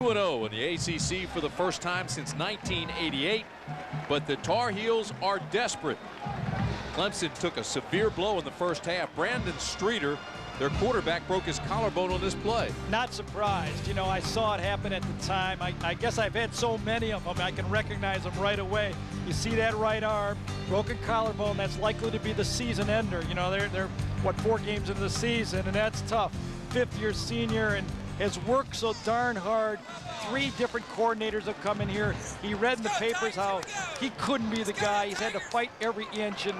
2-0 in the ACC for the first time since 1988, but the Tar Heels are desperate. Clemson took a severe blow in the first half. Brandon Streeter, their quarterback, broke his collarbone on this play. Not surprised. You know, I saw it happen at the time. I guess I've had so many of them, I can recognize them right away. You see that right arm, broken collarbone, that's likely to be the season ender. You know, they're what, 4 games into the season, and that's tough. Fifth-year senior and has worked so darn hard. 3 different coordinators have come in here. He read in the papers how he couldn't be the guy. He's had to fight every inch, and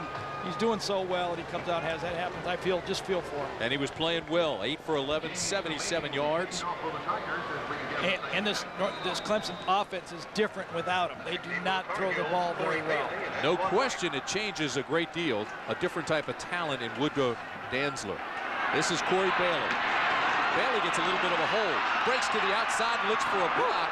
he's doing so well, and he comes out and has that happen. I just feel for him. And he was playing well. 8 for 11, 77 yards. And this Clemson offense is different without him. They do not throw the ball very well. No question it changes a great deal. A different type of talent in Woodrow Dantzler. This is Corey Bailey. Bailey gets a little bit of a hole, breaks to the outside, looks for a block,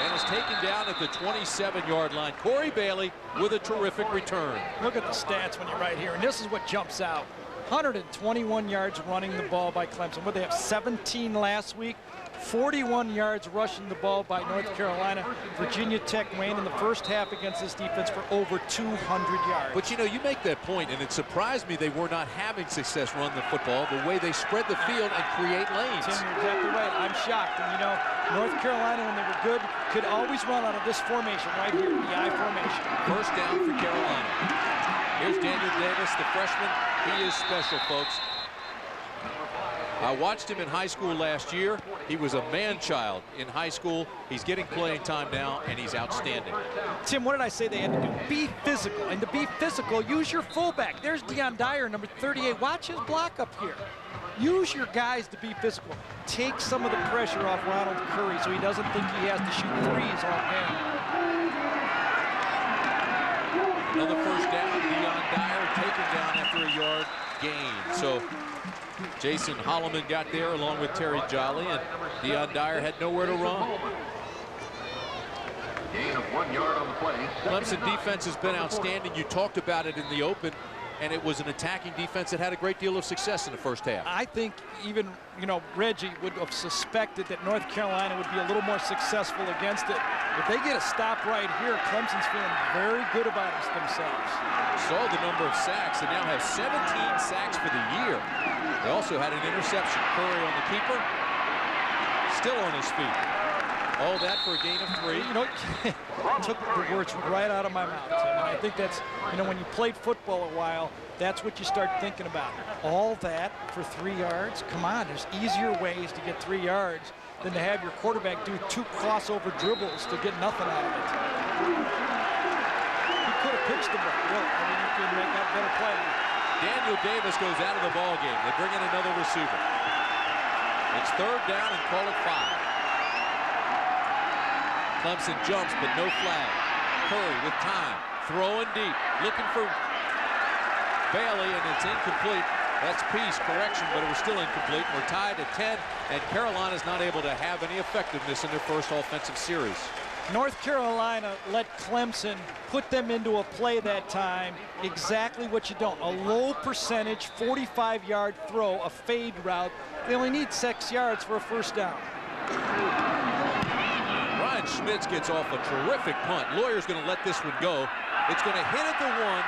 and is taken down at the 27-yard line. Corey Bailey with a terrific return. Look at the stats when you're right here, and this is what jumps out. 121 yards running the ball by Clemson. What, they have 17 last week? 41 yards rushing the ball by North Carolina. Virginia Tech, Wayne, in the first half against this defense for over 200 yards. But you know, you make that point, and it surprised me they were not having success running the football the way they spread the field and create lanes. Tim, you're exactly right. I'm shocked. And you know, North Carolina, when they were good, could always run out of this formation right here, the I formation. First down for Carolina. Here's Daniel Davis, the freshman. He is special, folks. I watched him in high school last year. He was a man-child in high school. He's getting playing time now, and he's outstanding. Tim, what did I say they had to do? Be physical. And to be physical, use your fullback. There's Deion Dyer, number 38. Watch his block up here. Use your guys to be physical. Take some of the pressure off Ronald Curry so he doesn't think he has to shoot threes on him. Another first down. Deion Dyer taken down after a yard gain. So Jason Holloman got there along with Terry Jolly, and Deion Dyer had nowhere to run. Gain of 1 yard on the play. Clemson defense has been outstanding. You talked about it in the open, and it was an attacking defense that had a great deal of success in the first half. I think even, you know, Reggie would have suspected that North Carolina would be a little more successful against it. If they get a stop right here, Clemson's feeling very good about themselves. Saw the number of sacks. They now have 17 sacks for the year. They also had an interception. Curry on the keeper, still on his feet. All that for a gain of 3. You know, took the words right out of my mouth, Tim. And I think that's, you know, when you played football a while, that's what you start thinking about. All that for 3 yards? Come on, there's easier ways to get 3 yards than to have your quarterback do 2 crossover dribbles to get nothing out of it. He could have pitched the ball. Really, I mean, you can make that better play. Daniel Davis goes out of the ball game. They bring in another receiver. It's 3rd down and call it 5. Clemson jumps, but no flag. Curry with time, throwing deep, looking for Bailey, and it's incomplete. That's Peace, correction, but it was still incomplete. We're tied at 10, and Carolina's not able to have any effectiveness in their first offensive series. North Carolina let Clemson put them into a play that time, exactly what you don't. A low percentage, 45-yard throw, a fade route. They only need 6 yards for a first down. Ryan Schmitz gets off a terrific punt. Lawyer's going to let this one go. It's going to hit at the 1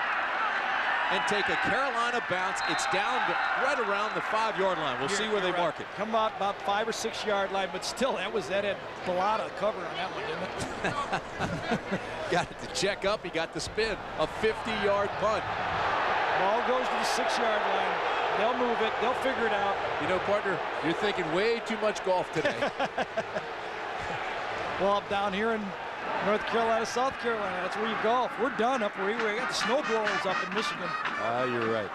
and take a Carolina bounce. It's down right around the 5-yard line. We'll see where they mark it. Come out about 5 or 6 yard line, but still, that had a lot of cover on that one, didn't it? Got it to check up. He got the spin. A 50-yard punt. Ball goes to the 6-yard line. They'll move it. They'll figure it out. You know, partner, you're thinking way too much golf today. Well, down here in North Carolina, South Carolina, that's where you golf. We're done up where we got the snowblowers up in Michigan. You're right.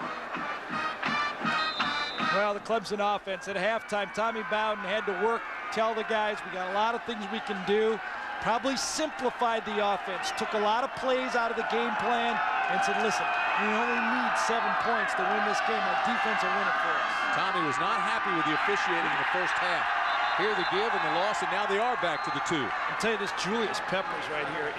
Well, the Clemson offense at halftime, Tommy Bowden had to work, tell the guys we got a lot of things we can do. Probably simplified the offense, took a lot of plays out of the game plan, and said, listen, we only need 7 points to win this game. Our defense will win it for us. Tommy was not happy with the officiating in the first half. Here the give and the loss, and now they are back to the 2. I'll tell you this, Julius Peppers right here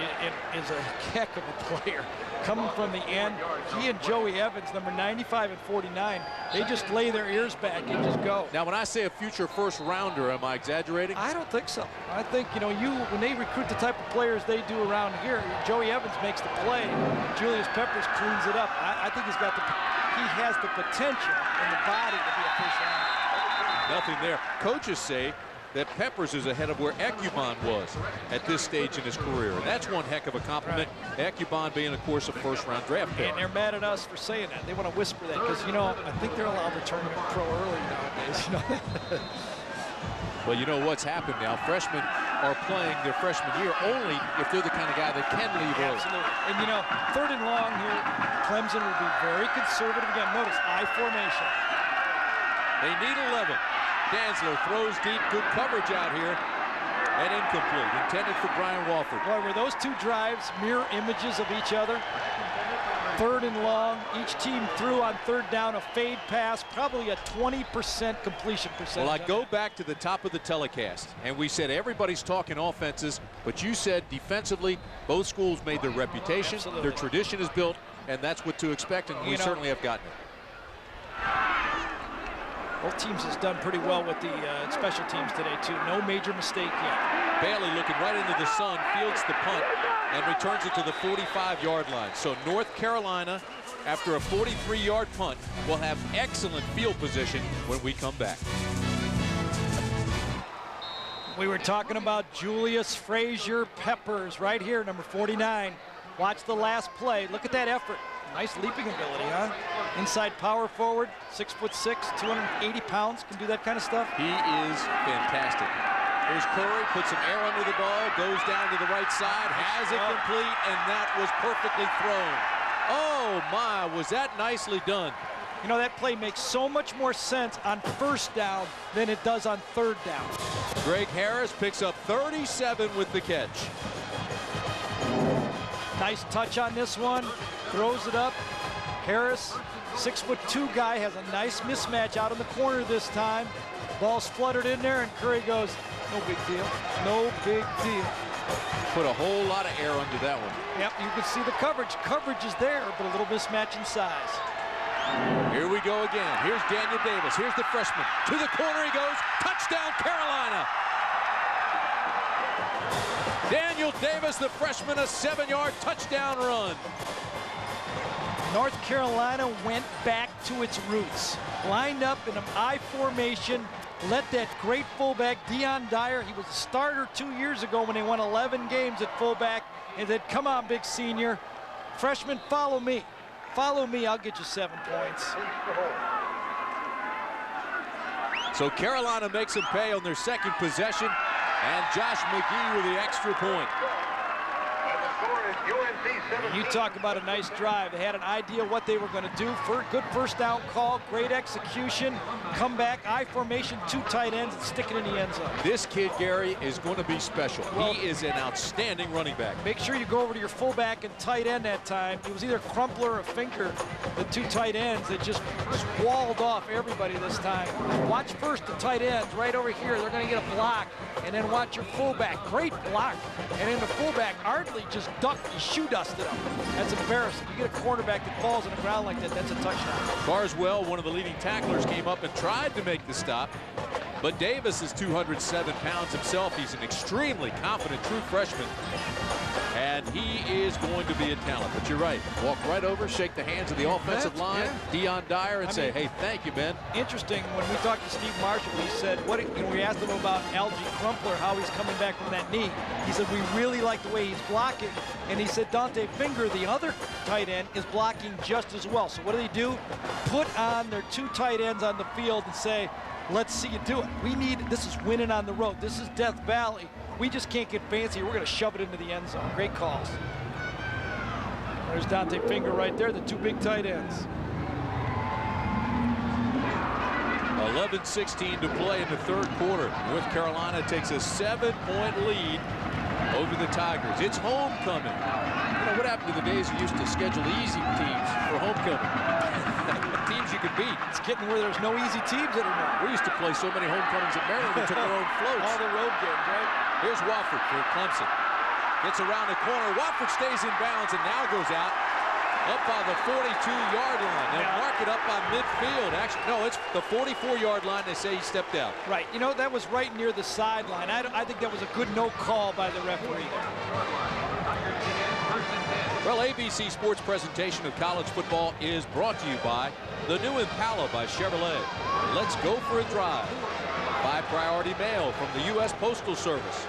is a heck of a player. Coming from the end, he and Joey Evans, number 95 and 49, they just lay their ears back and just go. Now, when I say a future first rounder, am I exaggerating? I don't think so. I think, you know, when they recruit the type of players they do around here, Joey Evans makes the play, Julius Peppers cleans it up. I think he has the potential and the body to be a first rounder. Nothing there. Coaches say that Peppers is ahead of where Ecubon was at this stage in his career. And that's one heck of a compliment. Right. Ecubon being, of course, a first-round draft pick. And they're mad at us for saying that. They want to whisper that because, you know, I think they're allowed to turn him pro early nowadays. You know? Well, you know what's happened now. Freshmen are playing their freshman year only if they're the kind of guy that can leave early. Absolutely. And, you know, 3rd and long here, Clemson will be very conservative again. Notice I formation. They need 11. Danzler throws deep, good coverage out here, and incomplete, intended for Brian Walford. Boy, were those 2 drives mirror images of each other? 3rd and long, each team threw on 3rd down a fade pass, probably a 20% completion percentage. Well, I go back to the top of the telecast, and we said everybo's talking offenses, but you said defensively, both schools made their reputation, Absolutely. Their tradition is built, and that's what to expect, and we certainly have gotten it. Both teams has done pretty well with the special teams today, too. No major mistake yet. Bailey looking right into the sun, fields the punt, and returns it to the 45-yard line. So North Carolina, after a 43-yard punt, will have excellent field position when we come back. We were talking about Julius Frazier Peppers right here, number 49. Watch the last play. Look at that effort. Nice leaping ability, huh? Inside power forward, 6'6", 280 pounds, can do that kind of stuff. He is fantastic. Here's Curry, puts some air under the ball, goes down to the right side, has it complete, and that was perfectly thrown. Oh my, was that nicely done. You know, that play makes so much more sense on 1st down than it does on 3rd down. Greg Harris picks up 37 with the catch. Nice touch on this one, throws it up. Harris, 6'2" guy, has a nice mismatch out in the corner this time. Ball's fluttered in there, and Curry goes, no big deal, no big deal. Put a whole lot of air under that one. Yep, you can see the coverage. Coverage is there, but a little mismatch in size. Here we go again. Here's Daniel Davis. Here's the freshman. To the corner he goes. Touchdown, Carolina. Daniel Davis, the freshman, a 7-yard touchdown run. North Carolina went back to its roots. Lined up in an I formation. Let that great fullback, Deion Dyer, he was a starter 2 years ago when they won 11 games at fullback, and said, come on, big senior. Freshman, follow me. Follow me, I'll get you 7 points. So Carolina makes them pay on their 2nd possession, and Josh McGee with the extra point. You talk about a nice drive. They had an idea what they were going to do. For good 1st down call, great execution, come back, I formation, 2 tight ends, and stick it in the end zone. This kid, Gary, is going to be special. Well, he is an outstanding running back. Make sure you go over to your fullback and tight end that time. It was either Crumpler or Finker, the 2 tight ends that just walled off everybody this time. Watch first the tight ends right over here. They're going to get a block, and then watch your fullback. Great block. And then the fullback, Ardley just ducked, he shoe dusted him. That's embarrassing. You get a quarterback that falls on the ground like that, that's a touchdown. Carswell, one of the leading tacklers, came up and tried to make the stop. But Davis is 207 pounds himself. He's an extremely confident true freshman. And he is going to be a talent. But you're right. Walk right over, shake the hands of the offensive line, Deion Dyer, and say, hey, thank you, Ben. Interesting, when we talked to Steve Marshall, he said, we asked him about Algie Crumpler, how he's coming back from that knee. He said, we really like the way he's blocking. And he said, Dante Finger, the other tight end, is blocking just as well. So what do? Put on their 2 tight ends on the field and say, let's see you do it. This is winning on the road. This is Death Valley. We just can't get fancy. We're going to shove it into the end zone. Great calls. There's Dante Finger right there, the 2 big tight ends. 11:16 to play in the 3rd quarter. North Carolina takes a 7-point lead over the Tigers. It's homecoming. You know, what happened to the days we used to schedule easy teams for homecoming? Teams you could beat. It's getting where there's no easy teams anymore. We used to play so many homecomings at Maryland we took our own floats. All the road games, right? Here's Wofford for Clemson. Gets around the corner. Wofford stays in bounds and now goes out up by the 42-yard line. They'll mark it up on midfield. Actually, no, it's the 44-yard line. They say he stepped out. Right. You know, that was right near the sideline. I think that was a good no call by the referee there. Well, ABC Sports presentation of college football is brought to you by the new Impala by Chevrolet. Let's go for a drive. By Priority Mail from the U.S. Postal Service.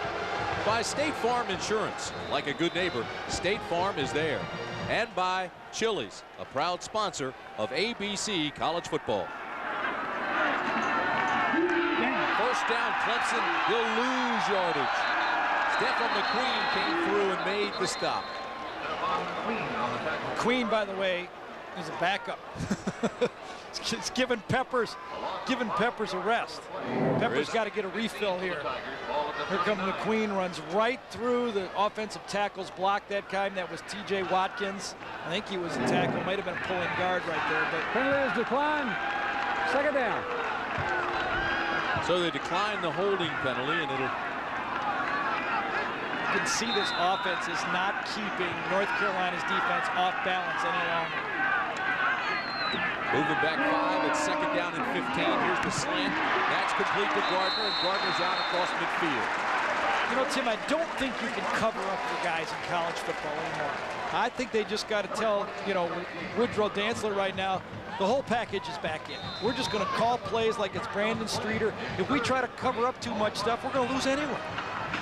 By State Farm Insurance. Like a good neighbor, State Farm is there. And by Chili's, a proud sponsor of ABC College Football. First down, Clemson will lose yardage. Stephen McQueen came through and made the stop. McQueen, by the way, is a backup. It's giving Peppers a rest. Peppers got to get a refill here. Here comes McQueen, runs right through the offensive tackle's block that time. That was T.J. Watkins. I think he was a tackle. Might have been a pulling guard right there. But penalty is declined. Second down. So they decline the holding penalty, and it'll. You can see this offense is not keeping North Carolina's defense off balance any longer. Moving back 5, it's second down and 15. Here's the slant. That's complete to Gardner, and Gardner's out across midfield. You know, Tim, I don't think you can cover up for guys in college football anymore. I think they just got to tell, you know, Woodrow Dantzler right now, the whole package is back in. We're just going to call plays like it's Brandon Streeter. If we try to cover up too much stuff, we're going to lose anyway.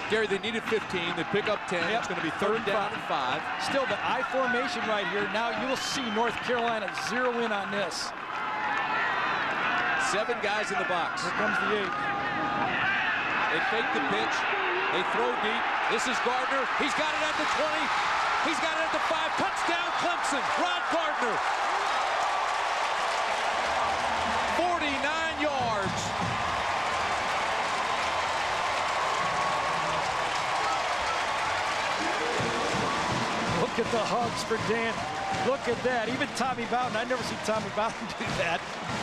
Gary, they needed 15. They pick up 10. It's going to be third down and 5. Still, the I formation right here. Now you will see North Carolina zero in on this. 7 guys in the box. Here comes the 8. They fake the pitch. They throw deep. This is Gardner. He's got it at the 20. He's got it at the 5. Touchdown, Clemson. Ron Gardner. 49 yards. Look at the hugs for Dan. Look at that. Even Tommy Bowden. I never seen Tommy Bowden do that.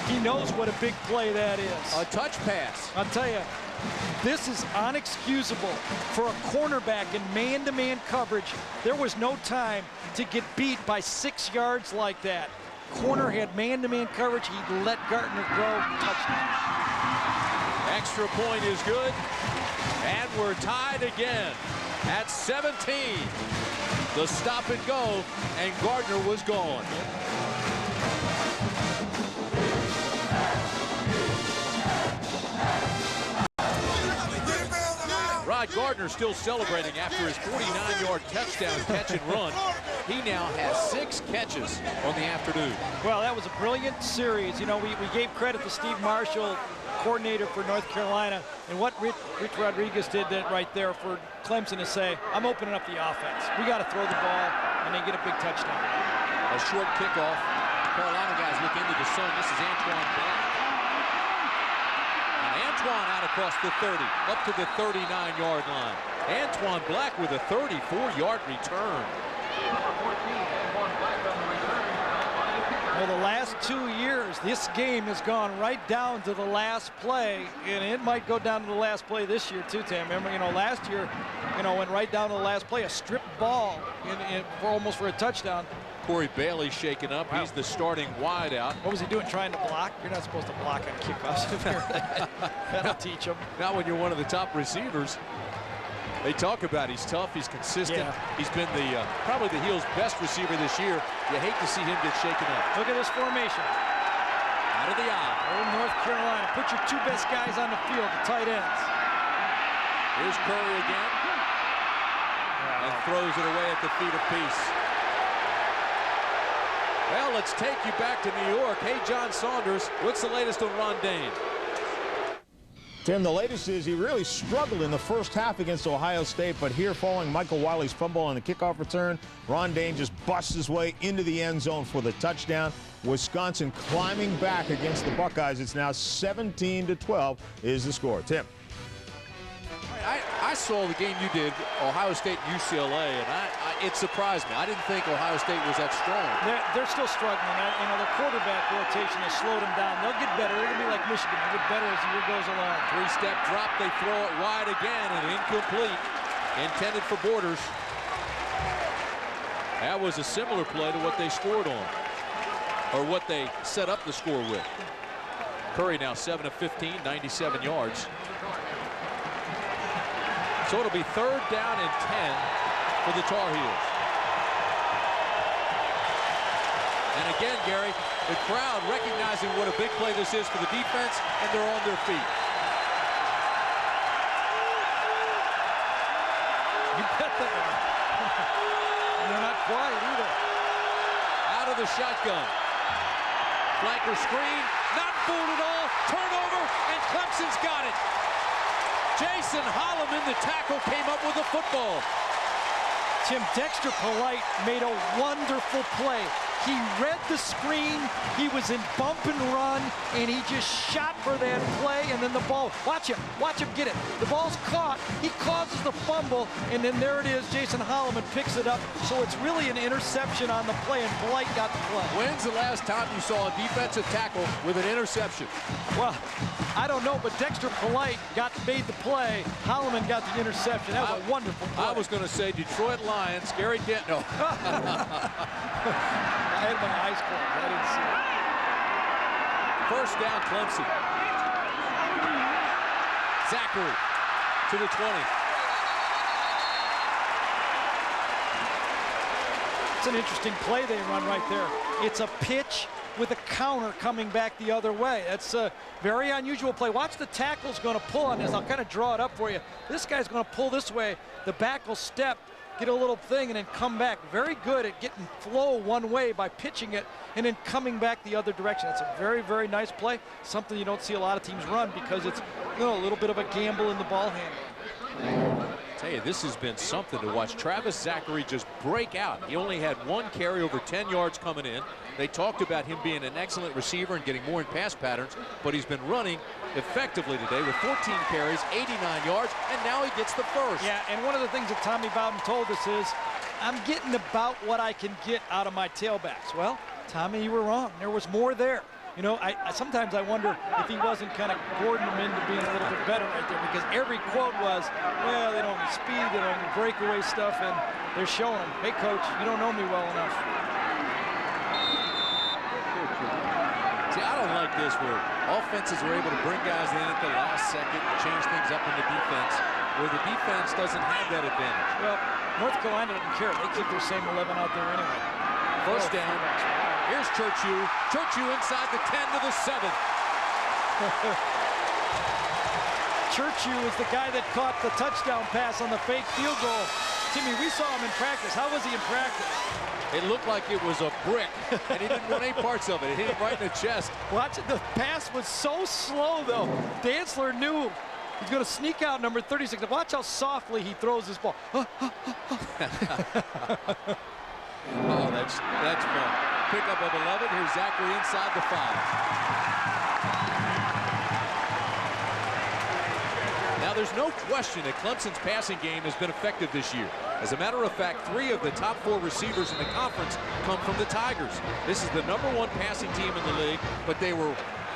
He knows what a big play that is. A touch pass. I'll tell you, this is unexcusable for a cornerback in man-to-man coverage. There was no time to get beat by 6 yards like that. Corner had man-to-man coverage. He let Gardner go. Touchdown. Extra point is good. And we're tied again at 17. The stop and go, and Gardner was gone. Rod Gardner still celebrating after his 49-yard touchdown catch and run. He now has 6 catches on the afternoon. Well, that was a brilliant series. You know, we gave credit to Steve Marshall, coordinator for North Carolina, and what Rich Rodriguez did that right there for Clemson to say, I'm opening up the offense. We got to throw the ball, and they get a big touchdown. A short kickoff. Carolina guys look into the sun. This is Antoine Black. And Antoine out across the 30, up to the 39-yard line. Antoine Black with a 34-yard return. Well, the last 2 years, this game has gone right down to the last play, and it might go down to the last play this year too, Tim. Remember, you know, last year, you know, went right down to the last play, a strip ball almost for a touchdown. Corey Bailey shaken up. Wow. He's the starting wideout. What was he doing, trying to block? You're not supposed to block on kickoffs. That'll teach him. Not when you're one of the top receivers. They talk about he's tough, he's consistent. Yeah. He's been the probably the Heel's best receiver this year. You hate to see him get shaken up. Look at this formation. Out of the eye. Old North Carolina. Put your 2 best guys on the field, the tight ends. Here's Curry again. And throws it away at the feet of Peace. Well, let's take you back to New York. Hey, John Saunders, what's the latest on Ron Dayne? Tim, the latest is he really struggled in the first half against Ohio State, but here following Michael Wiley's fumble on the kickoff return, Ron Dayne just busts his way into the end zone for the touchdown. Wisconsin climbing back against the Buckeyes. It's now 17-12 is the score. Tim. I saw the game you did, Ohio State and UCLA, and it surprised me. I didn't think Ohio State was that strong. They're still struggling. You know, the quarterback rotation has slowed them down. They'll get better. They're going to be like Michigan. They'll get better as the year goes along. Three-step drop. They throw it wide again, and incomplete. Intended for Borders. That was a similar play to what they scored on, or what they set up the score with. Curry now 7 of 15, 97 yards. So it'll be 3rd down and 10 for the Tar Heels. And again, Gary, the crowd recognizing what a big play this is for the defense, and they're on their feet. You bet they are. And they're not quiet either. Out of the shotgun. Flanker screen, not fooled at all. Turnover, and Clemson's got it. Jason Holloman, the tackle, came up with a football. Tim, Dexter Polite made a wonderful play. He read the screen, he was in bump and run, and he just shot for that play, and then the ball, watch him get it. The ball's caught, he causes the fumble, and then there it is, Jason Holloman picks it up, so it's really an interception on the play, and Polite got the play. When's the last time you saw a defensive tackle with an interception? Well, I don't know, but Dexter Polite made the play, Holloman got the interception. That was a wonderful play. I was going to say Detroit Lions, Gary Dent, no. I had my eyes closed. I didn't see it. First down, Clemson. Zachary to the 20. It's an interesting play they run right there. It's a pitch with a counter coming back the other way. That's a very unusual play. Watch the tackle's going to pull on this. I'll kind of draw it up for you. This guy's going to pull this way. The back will step, get a little thing, and then come back. Very good at getting flow one way by pitching it and then coming back the other direction. It's a very, very nice play. Something you don't see a lot of teams run because it's, you know, a little bit of a gamble in the ball handling. I tell you, this has been something to watch. Travis Zachary just break out. He only had 1 carry over 10 yards coming in. They talked about him being an excellent receiver and getting more in pass patterns, but he's been running effectively today with 14 carries, 89 yards, and now he gets the first. Yeah, and one of the things that Tommy Bowden told us is, I'm getting about what I can get out of my tailbacks. Well, Tommy, you were wrong. There was more there. You know, sometimes I wonder if he wasn't kind of courting them into being a little bit better right there, because every quote was, well, they don't have speed, they don't have breakaway stuff, and they're showing him, hey, coach, you don't know me well enough. See, I don't like this where offenses are able to bring guys in at the last second and change things up in the defense, where the defense doesn't have that advantage. Well, North Carolina doesn't care. They keep their same 11 out there anyway. First down. Here's Churchu. Churchu inside the 10 to the 7. Churchu is the guy that caught the touchdown pass on the fake field goal. Timmy, we saw him in practice. How was he in practice? It looked like it was a brick, and he didn't run any parts of it. It hit him right in the chest. Watch it. The pass was so slow, though. Dantzler knew he's going to sneak out number 36. Watch how softly he throws his ball. Oh, that's fun. Pickup of 11. Here's Zachary inside the 5. Now, there's no question that Clemson's passing game has been effective this year. As a matter of fact, 3 of the top 4 receivers in the conference come from the Tigers. This is the #1 passing team in the league, but they were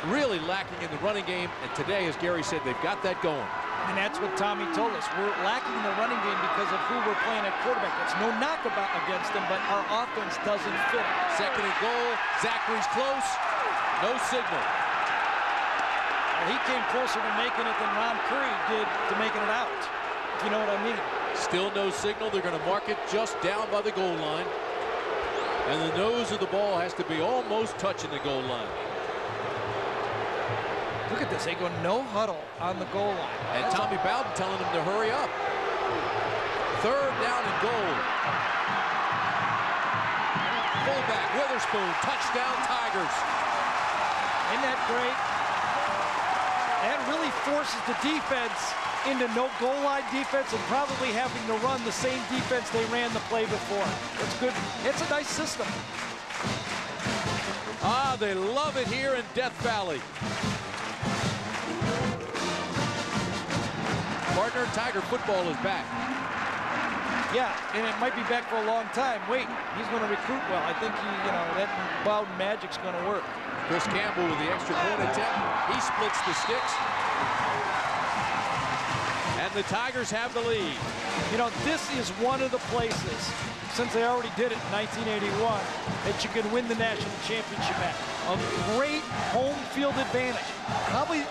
really lacking in the running game, and today, as Gary said, they've got that going. And that's what Tommy told us. We're lacking in the running game because of who we're playing at quarterback. That's no knock against them, but our offense doesn't fit. Second and goal. Zachary's close. No signal. Well, he came closer to making it than Ron Curry did to making it out, if you know what I mean. Still no signal. They're going to mark it just down by the goal line. And the nose of the ball has to be almost touching the goal line. Look at this. They go no huddle on the goal line. And Tommy Bowden telling them to hurry up. 3rd down and goal. Fullback Witherspoon. Touchdown Tigers. Isn't that great? That really forces the defense into no goal line defense and probably having to run the same defense they ran the play before. It's good. It's a nice system. Ah, they love it here in Death Valley. partner. Tiger football is back. Yeah, and it might be back for a long time. Wait, he's going to recruit well. I think that Bowden magic's going to work. Chris Campbell with the extra point attempt. He splits the sticks. And the Tigers have the lead. This is one of the places, since they already did it in 1981, that you can win the national championship at. A great home field advantage. Probably,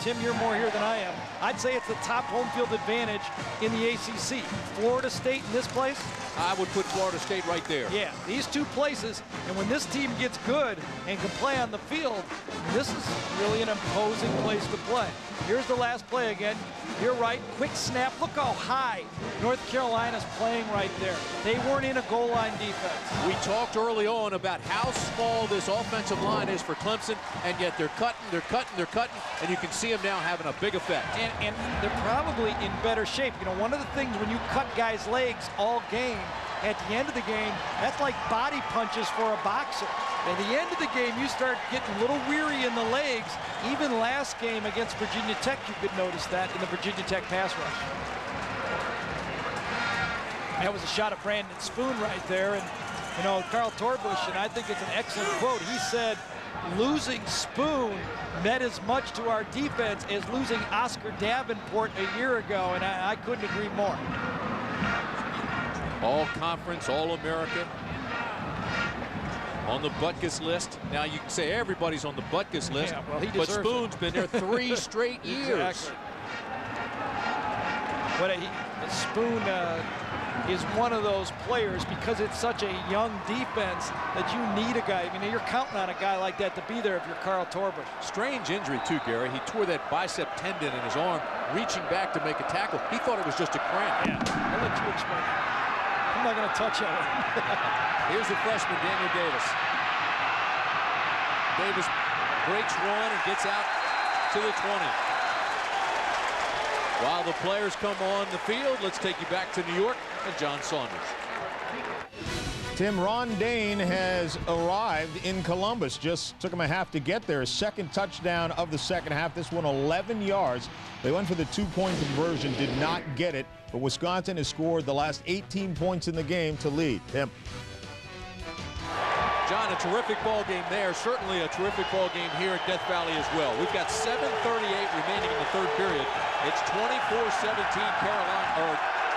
Tim, you're more here than I am. I'd say it's the top home field advantage in the ACC. Florida State in this place. I would put Florida State right there. Yeah, these two places, and when this team gets good and can play on the field, this is really an imposing place to play. Here's the last play again. You're right, quick snap. Look how high North Carolina's playing right there. They weren't in a goal line defense. We talked early on about how small this offensive line is for Clemson, and yet they're cutting, and you can see them now having a big effect. And they're probably in better shape. One of the things when you cut guys' legs all game, at the end of the game, that's like body punches for a boxer. At the end of the game, you start getting a little weary in the legs. Even last game against Virginia Tech, you could notice that in the Virginia Tech pass rush. That was a shot of Brandon Spoon right there. And, Carl Torbush, and I think it's an excellent quote. He said, losing Spoon meant as much to our defense as losing Oscar Davenport a year ago, and I couldn't agree more. All conference, all America. On the Butkus list. Now you can say everybody's on the Butkus list, yeah, well, he but Spoon's it. been there 3 straight years. Exactly. But Spoon is one of those players, because it's such a young defense, that you need a guy. You're counting on a guy like that to be there if you're Carl Torbush. Strange injury too, Gary. He tore that bicep tendon in his arm, reaching back to make a tackle. He thought it was just a cramp. Yeah, I'll let you explain it. I'm not going to touch on it. Here's the freshman, Daniel Davis. Davis breaks one and gets out to the 20. While the players come on the field, let's take you back to New York and John Saunders. Tim, Ron Dane has arrived in Columbus. Just took him a half to get there. His second touchdown of the second half. This one 11 yards. They went for the 2-point conversion, did not get it. But Wisconsin has scored the last 18 points in the game to lead. Tim. John, a terrific ball game there. Certainly a terrific ball game here at Death Valley as well. We've got 7:38 remaining in the third period. It's 24-17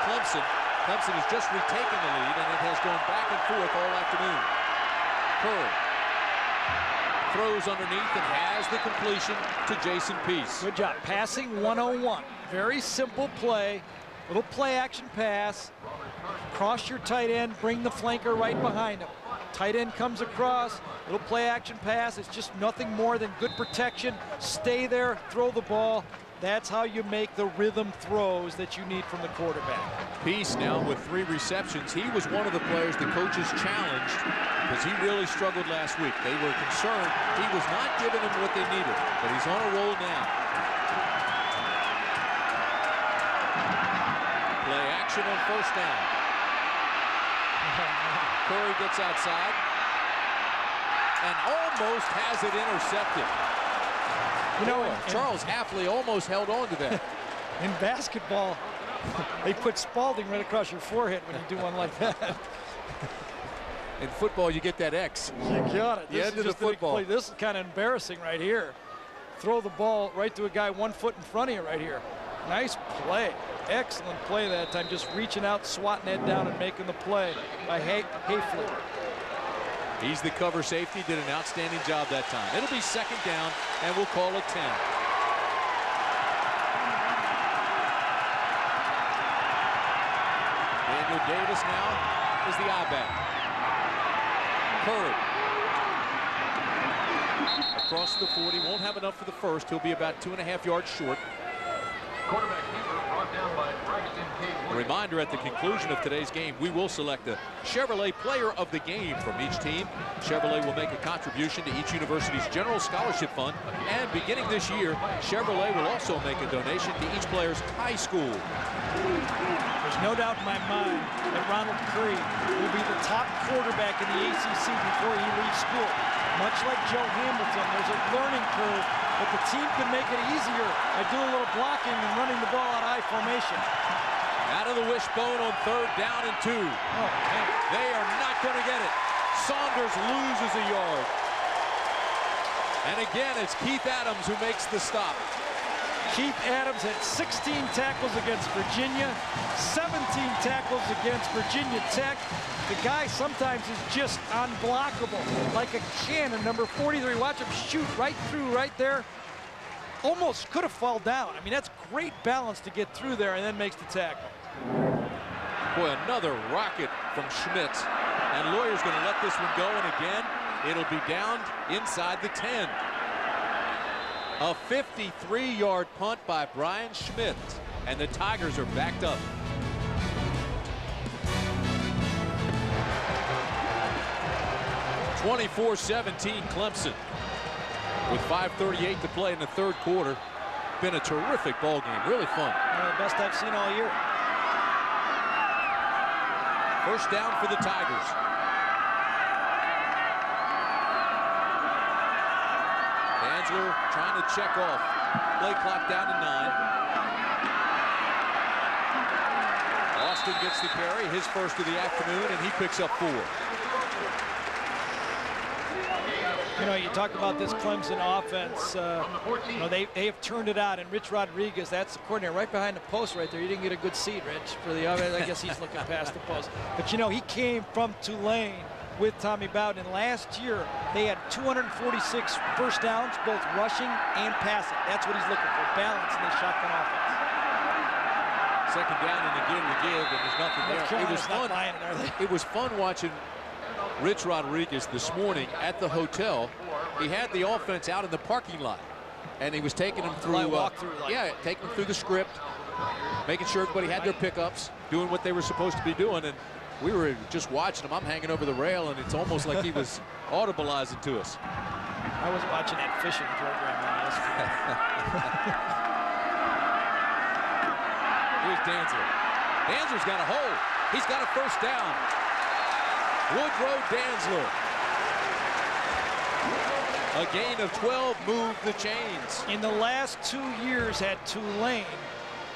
Clemson. Clemson has just retaken the lead, and it has gone back and forth all afternoon. Curry throws underneath and has the completion to Jason Peace. Good job. Passing 101. Very simple play. Little play action pass. Cross your tight end, bring the flanker right behind him. Tight end comes across, little play action pass. It's just nothing more than good protection. Stay there, throw the ball. That's how you make the rhythm throws that you need from the quarterback. Peace now with 3 receptions. He was one of the players the coaches challenged because he really struggled last week. They were concerned he was not giving them what they needed, but he's on a roll now. Play action on first down. Curry gets outside and almost has it intercepted. Charles Hafley almost held on to that. In basketball, they put Spalding right across your forehead when you do one like that. In football, you get that X. You got it. The end of the football. This is kind of embarrassing right here. Throw the ball right to a guy 1 foot in front of you right here. Nice play. Excellent play that time. Just reaching out, swatting it down, and making the play by Hafley. He's the cover safety, did an outstanding job that time. It'll be second down, and we'll call it 10. Daniel Davis now is the I-back. Curry. Across the 40, won't have enough for the first. He'll be about 2.5 yards short. Quarterback keeper brought down by Braxton K. A reminder, at the conclusion of today's game, we will select a Chevrolet player of the game from each team. Chevrolet will make a contribution to each university's general scholarship fund. And beginning this year, Chevrolet will also make a donation to each player's high school. There's no doubt in my mind that Ronald Curry will be the top quarterback in the ACC before he leaves school. Much like Joe Hamilton, there's a learning curve but the team can make it easier by doing a little blocking and running the ball out of high formation. Out of the wishbone on 3rd down and 2. Oh, man. They are not going to get it. Saunders loses a yard. And again, it's Keith Adams who makes the stop. Keith Adams had 16 tackles against Virginia, 17 tackles against Virginia Tech. The guy sometimes is just unblockable, like a cannon. Number 43, watch him shoot right through right there. Almost could have fallen down. I mean, that's great balance to get through there and then makes the tackle. Boy, another rocket from Schmitz. And Lawyer's going to let this one go, and again, it'll be down inside the 10. A 53-yard punt by Brian Schmidt, and the Tigers are backed up. (24-17) Clemson. With 5:38 to play in the 3rd quarter. Been a terrific ball game, really fun. One of the best I've seen all year. First down for the Tigers. Danzler trying to check off. Play clock down to 9. Austin gets the carry, his first of the afternoon, and he picks up 4. You know, you talk about this Clemson offense. You know, they have turned it out, and Rich Rodriguez, that's the coordinator, right behind the post right there. You didn't get a good seat, Rich, for the offense. I guess he's looking past the post. But you know, he came from Tulane with Tommy Bowden. Last year, they had 246 first downs, both rushing and passing. That's what he's looking for, balance in the shotgun offense. Second down and again to give, and there's nothing there. It was fun. It was fun watching Rich Rodriguez this morning at the hotel. He had the offense out in the parking lot, and he was taking them through, taking them through the script, making sure everybody had their pickups, doing what they were supposed to be doing, and we were just watching him. I'm hanging over the rail, and it's almost like he was audibleizing to us. I was watching that fishing program on ESPN. Here's Danzler. Danzler's got a hole. He's got a first down. Woodrow Danzler. A gain of 12 moved the chains. In the last 2 years at Tulane,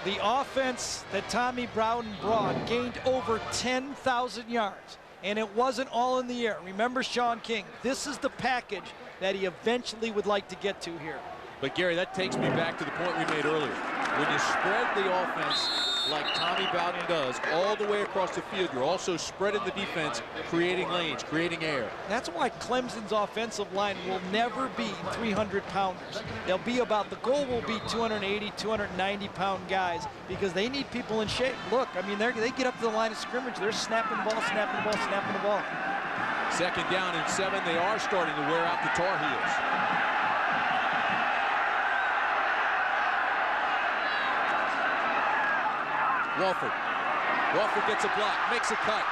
the offense that Tommy Bowden brought gained over 10,000 yards, and it wasn't all in the air. Remember Sean King, this is the package that he eventually would like to get to here. But Gary, that takes me back to the point we made earlier. When you spread the offense like Tommy Bowden does all the way across the field, you're also spreading the defense, creating lanes, creating air. That's why Clemson's offensive line will never be 300-pounders. They'll be about, the goal will be 280, 290-pound guys, because they need people in shape. Look, I mean, they get up to the line of scrimmage, they're snapping the ball, snapping the ball, snapping the ball. Second down and 7, they are starting to wear out the Tar Heels. Wofford gets a block, makes a cut.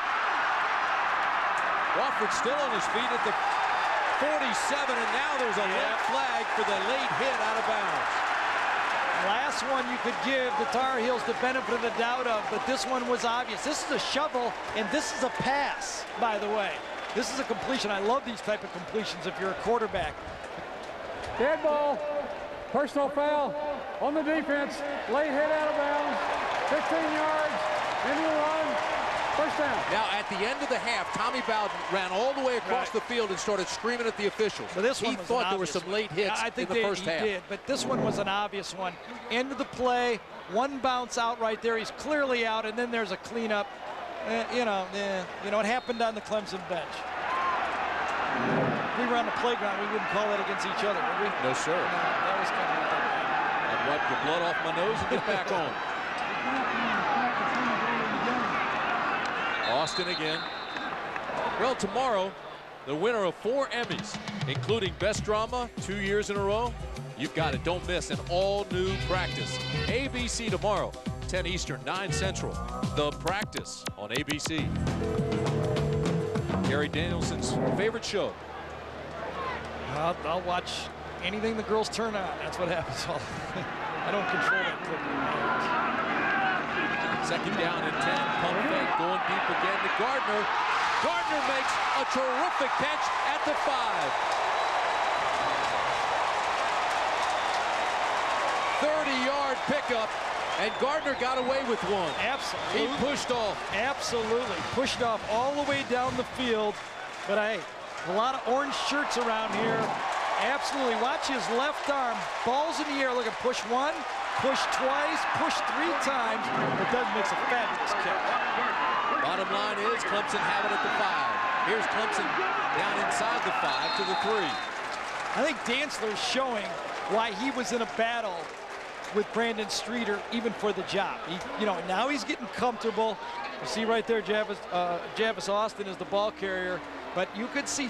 Wofford still on his feet at the 47, and now there's a late flag for the late hit out of bounds. Last one you could give the Tar Heels the benefit of the doubt of, but this one was obvious. This is a shovel, and this is a pass, by the way. This is a completion. I love these type of completions if you're a quarterback. Dead ball, personal foul on the defense, late hit out of bounds. 15 yards, into the run, first down. Now, at the end of the half, Tommy Bowden ran all the way across the field and started screaming at the officials. So this one he thought there were some late hits in the first half. Did, but this one was an obvious one. End of the play, one bounce out right there. He's clearly out, and then there's a cleanup. You know, it happened on the Clemson bench. If we were on the playground, we wouldn't call that against each other, would we? No, sir. No, that was kind of like that. I'd wipe the blood off my nose and get back on. Austin again. Well, tomorrow, the winner of 4 Emmys, including Best Drama 2 years in a row. You've got it. Don't miss an all-new Practice. ABC tomorrow, 10 Eastern, 9 Central. The Practice on ABC. Gary Danielson's favorite show. I'll watch anything the girls turn on. That's what happens. I don't control that clip. Second down and 10. Pump fake going deep again to Gardner. Gardner makes a terrific catch at the 5. 30-yard pickup, and Gardner got away with one. Absolutely. He pushed off. Absolutely. Pushed off all the way down the field. But hey, a lot of orange shirts around here. Absolutely. Watch his left arm. Ball's in the air. Look at push one, push twice, push 3 times. But Doug makes a fabulous catch. Bottom line is Clemson have it at the 5. Here's Clemson down inside the 5 to the 3. I think Dantzler's showing why he was in a battle with Brandon Streeter, even for the job. Now he's getting comfortable. You see right there, Javis Austin is the ball carrier, but you could see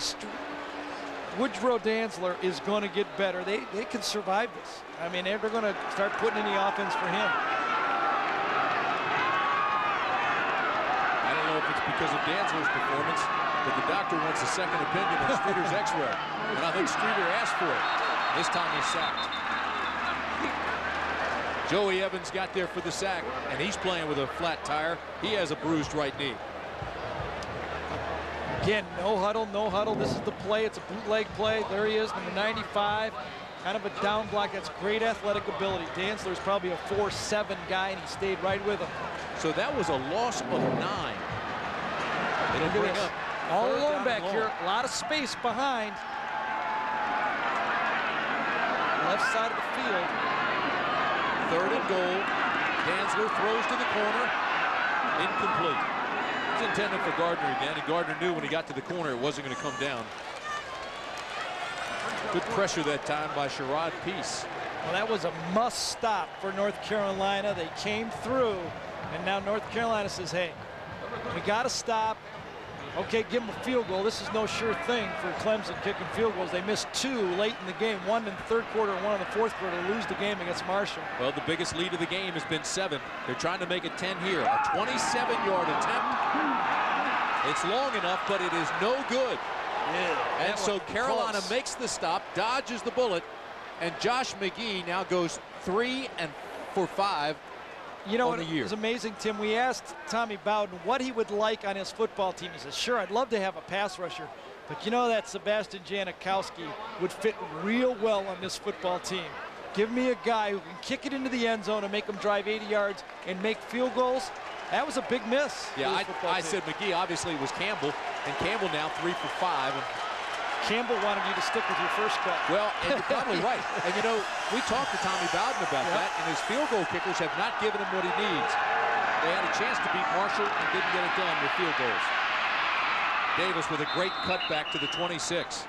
Woodrow Dantzler is going to get better. They can survive this. I mean, they're going to start putting in the offense for him. I don't know if it's because of Dantzler's performance, but the doctor wants a second opinion on Streeter's x-ray. And I think Streeter asked for it. This time he's sacked. Joey Evans got there for the sack, and he's playing with a flat tire. He has a bruised right knee. Again, no huddle, no huddle. This is the play. It's a bootleg play. There he is, number 95. Kind of a down block. That's great athletic ability. Dantzler's probably a 4'7" guy, and he stayed right with him. So that was a loss of 9. It'll bring up all alone back here. A lot of space behind. Left side of the field. 3rd and goal. Dantzler throws to the corner. Incomplete. It was intended for Gardner again, and Gardner knew when he got to the corner it wasn't going to come down. Good pressure that time by Sherrod Peace. Well, that was a must stop for North Carolina. They came through, and now North Carolina says, hey, we got to stop. Okay, give them a field goal. This is no sure thing for Clemson kicking field goals. They missed 2 late in the game, 1 in the 3rd quarter and 1 in the 4th quarter to lose the game against Marshall. Well, the biggest lead of the game has been 7. They're trying to make it 10 here. A 27-yard attempt. It's long enough, but it is no good. Yeah, and so Carolina makes the stop, dodges the bullet, and Josh McGee now goes 3 for 5. You know, it was amazing, Tim. We asked Tommy Bowden what he would like on his football team. He says, sure, I'd love to have a pass rusher, but you know that Sebastian Janikowski would fit real well on this football team. Give me a guy who can kick it into the end zone and make them drive 80 yards and make field goals. That was a big miss. Yeah, I said McGee. Obviously it was Campbell, and Campbell now 3 for 5. And Campbell wanted you to stick with your first cut. Well, and you're probably right. And you know, we talked to Tommy Bowden about that, and his field goal kickers have not given him what he needs. They had a chance to beat Marshall and didn't get it done with field goals. Davis with a great cutback to the 26.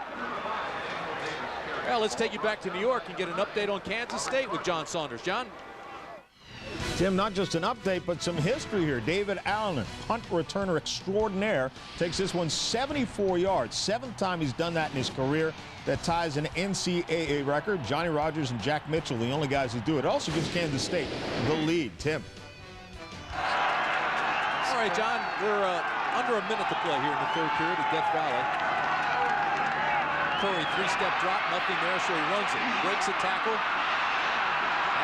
Well, let's take you back to New York and get an update on Kansas State with John Saunders. John? Tim, not just an update, but some history here. David Allen, punt returner extraordinaire, takes this one 74 yards. 7th time he's done that in his career. That ties an NCAA record. Johnny Rogers and Jack Mitchell, the only guys who do it. It also gives Kansas State the lead. Tim. All right, John, we're under a minute to play here in the 3rd period at Death Valley. Curry, 3-step drop, nothing there, so he runs it. Breaks a tackle,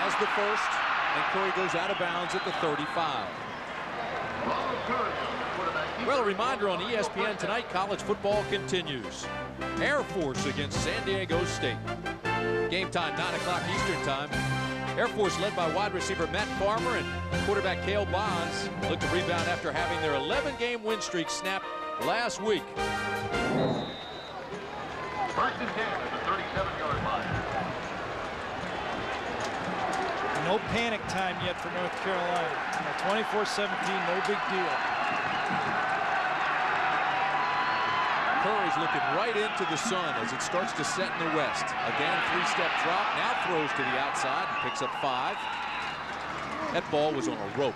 has the first. And Curry goes out of bounds at the 35. Well, a reminder on ESPN tonight, college football continues. Air Force against San Diego State. Game time, 9 o'clock Eastern time. Air Force led by wide receiver Matt Farmer and quarterback Cale Bonds look to rebound after having their 11-game win streak snapped last week. 1st and 10 at the 37-yard line. No panic time yet for North Carolina. 24-17, no big deal. Curry's looking right into the sun as it starts to set in the west. Again, 3-step drop, now throws to the outside and picks up 5. That ball was on a rope.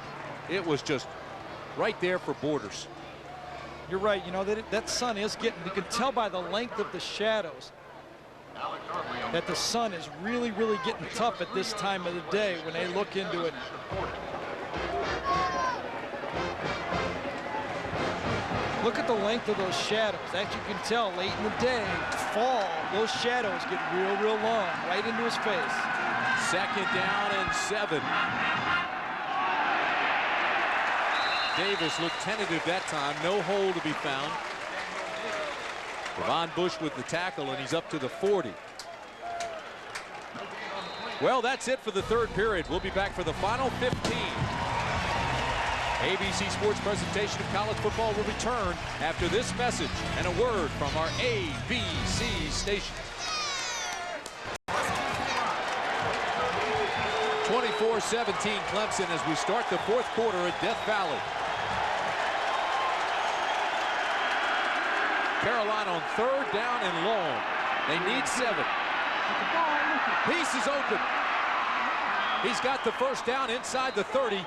It was just right there for Borders. You're right, you know, that sun is getting, you can tell by the length of the shadows that the sun is really, really getting tough at this time of the day when they look into it. Look at the length of those shadows. As you can tell, late in the day, fall, those shadows get real, real long, right into his face. 2nd down and 7. Davis looked tentative that time, no hole to be found. Devon Bush with the tackle, and he's up to the 40. Well, that's it for the third period. We'll be back for the final 15. ABC Sports presentation of college football will return after this message and a word from our ABC station. 24-17 Clemson as we start the fourth quarter at Death Valley. Carolina on third down and long. They need 7. Peace is open. He's got the first down inside the 30.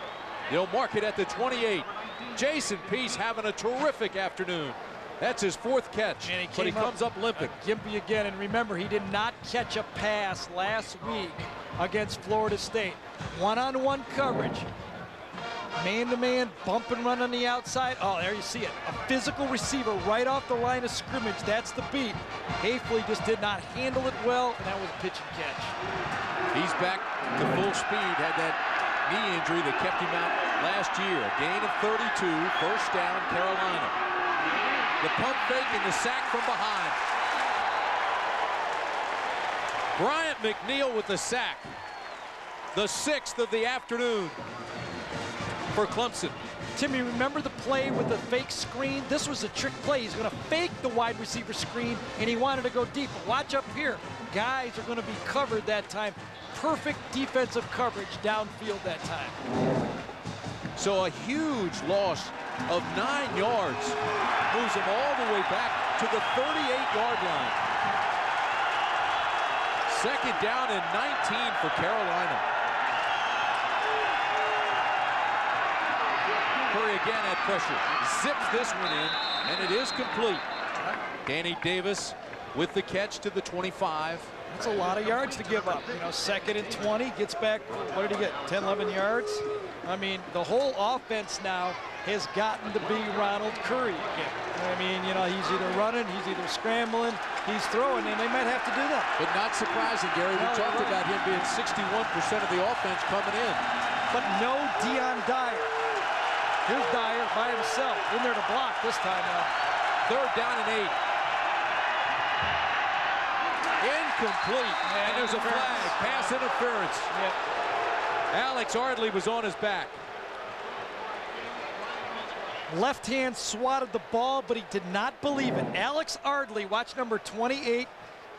They'll mark it at the 28. Jason Peace having a terrific afternoon. That's his 4th catch, but he comes up limping. Gimpy again, and remember, he did not catch a pass last week against Florida State. One-on-one coverage. Man-to-man, bump and run on the outside. Oh, there you see it. A physical receiver right off the line of scrimmage. That's the beat. Hayfley just did not handle it well, and that was a pitch and catch. He's back to full speed. Had that knee injury that kept him out last year. A gain of 32, first down, Carolina. The pump fake and the sack from behind. Bryant McNeil with the sack. The 6th of the afternoon for Clemson. Timmy, remember the play with the fake screen? This was a trick play. He's going to fake the wide receiver screen, and he wanted to go deep. But watch up here. Guys are going to be covered that time. Perfect defensive coverage downfield that time. So a huge loss of 9 yards. Moves him all the way back to the 38-yard line. 2nd down and 19 for Carolina. Curry again at pressure. Zips this one in, and it is complete. Danny Davis with the catch to the 25. That's a lot of yards to give up. You know, 2nd and 20, gets back, what did he get, 10, 11 yards? I mean, the whole offense now has gotten to be Ronald Curry again. I mean, you know, he's either running, he's either scrambling, he's throwing, and they might have to do that. But not surprising, Gary. We talked about him being 61% of the offense coming in. But no Dion Dyer. Here's Dyer by himself, in there to block this time now. 3rd down and 8. Incomplete, and there's a flag, pass interference. Yep. Alex Ardley was on his back. Left hand swatted the ball, but he did not believe it. Alex Ardley, watch number 28,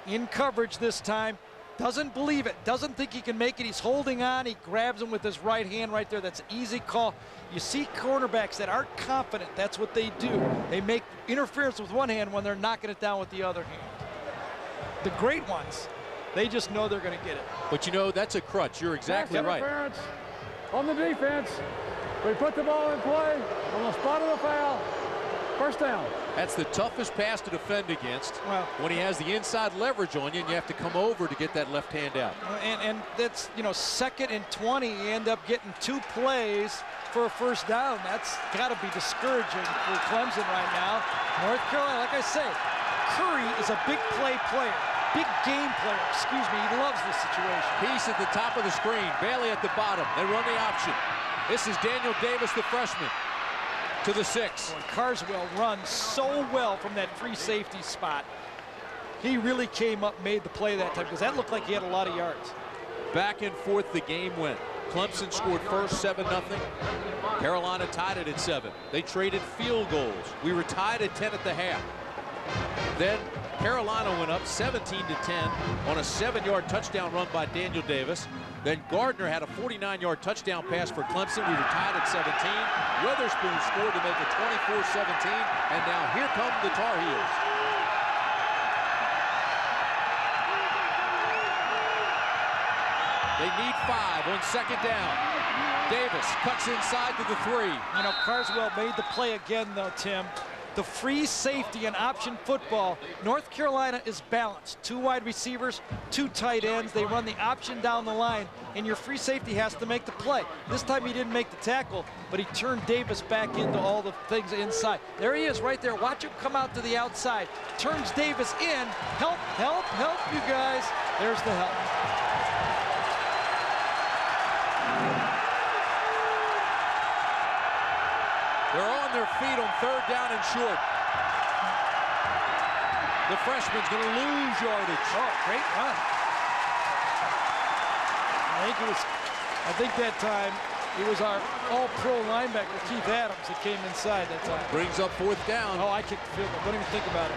in coverage this time. Doesn't believe it, doesn't think he can make it. He's holding on, he grabs him with his right hand right there. That's an easy call. You see cornerbacks that aren't confident, that's what they do. They make interference with one hand when they're knocking it down with the other hand. The great ones, they just know they're going to get it. But you know, that's a crutch. You're exactly right. Interference on the defense. We put the ball in play on the spot of the foul. First down. That's the toughest pass to defend against. Well, when he has the inside leverage on you and you have to come over to get that left hand out. And that's, you know, 2nd and 20, you end up getting 2 plays for a first down. That's got to be discouraging for Clemson right now. North Carolina, like I say, Curry is a big play player. Big game player, excuse me. He loves this situation. Peace at the top of the screen. Bailey at the bottom. They run the option. This is Daniel Davis, the freshman, to the 6. Boy, Carswell runs so well from that free safety spot. He really came up, made the play that time, because that looked like he had a lot of yards. Back and forth the game went. Clemson scored first, 7-0. Carolina tied it at 7. They traded field goals. We were tied at 10 at the half. Then Carolina went up 17-10 on a 7-yard touchdown run by Daniel Davis. Then Gardner had a 49-yard touchdown pass for Clemson. We were tied at 17. Weatherspoon scored to make it 24-17. And now here come the Tar Heels. They need 5 on 2nd down. Davis cuts inside to the 3. You know, Carswell made the play again, though, Tim. The free safety and option football, North Carolina is balanced. 2 wide receivers, 2 tight ends. They run the option down the line, and your free safety has to make the play. This time he didn't make the tackle, but he turned Davis back into all the things inside. There he is right there. Watch him come out to the outside. Turns Davis in. Help, help, help, you guys. There's the help. They're on their feet on 3rd down and short. The freshman's going to lose yardage. Oh, great run. I think that time it was our all-pro linebacker, Keith Adams, that came inside that time. Brings up 4th down. Oh, I kicked the field goal. Don't even think about it.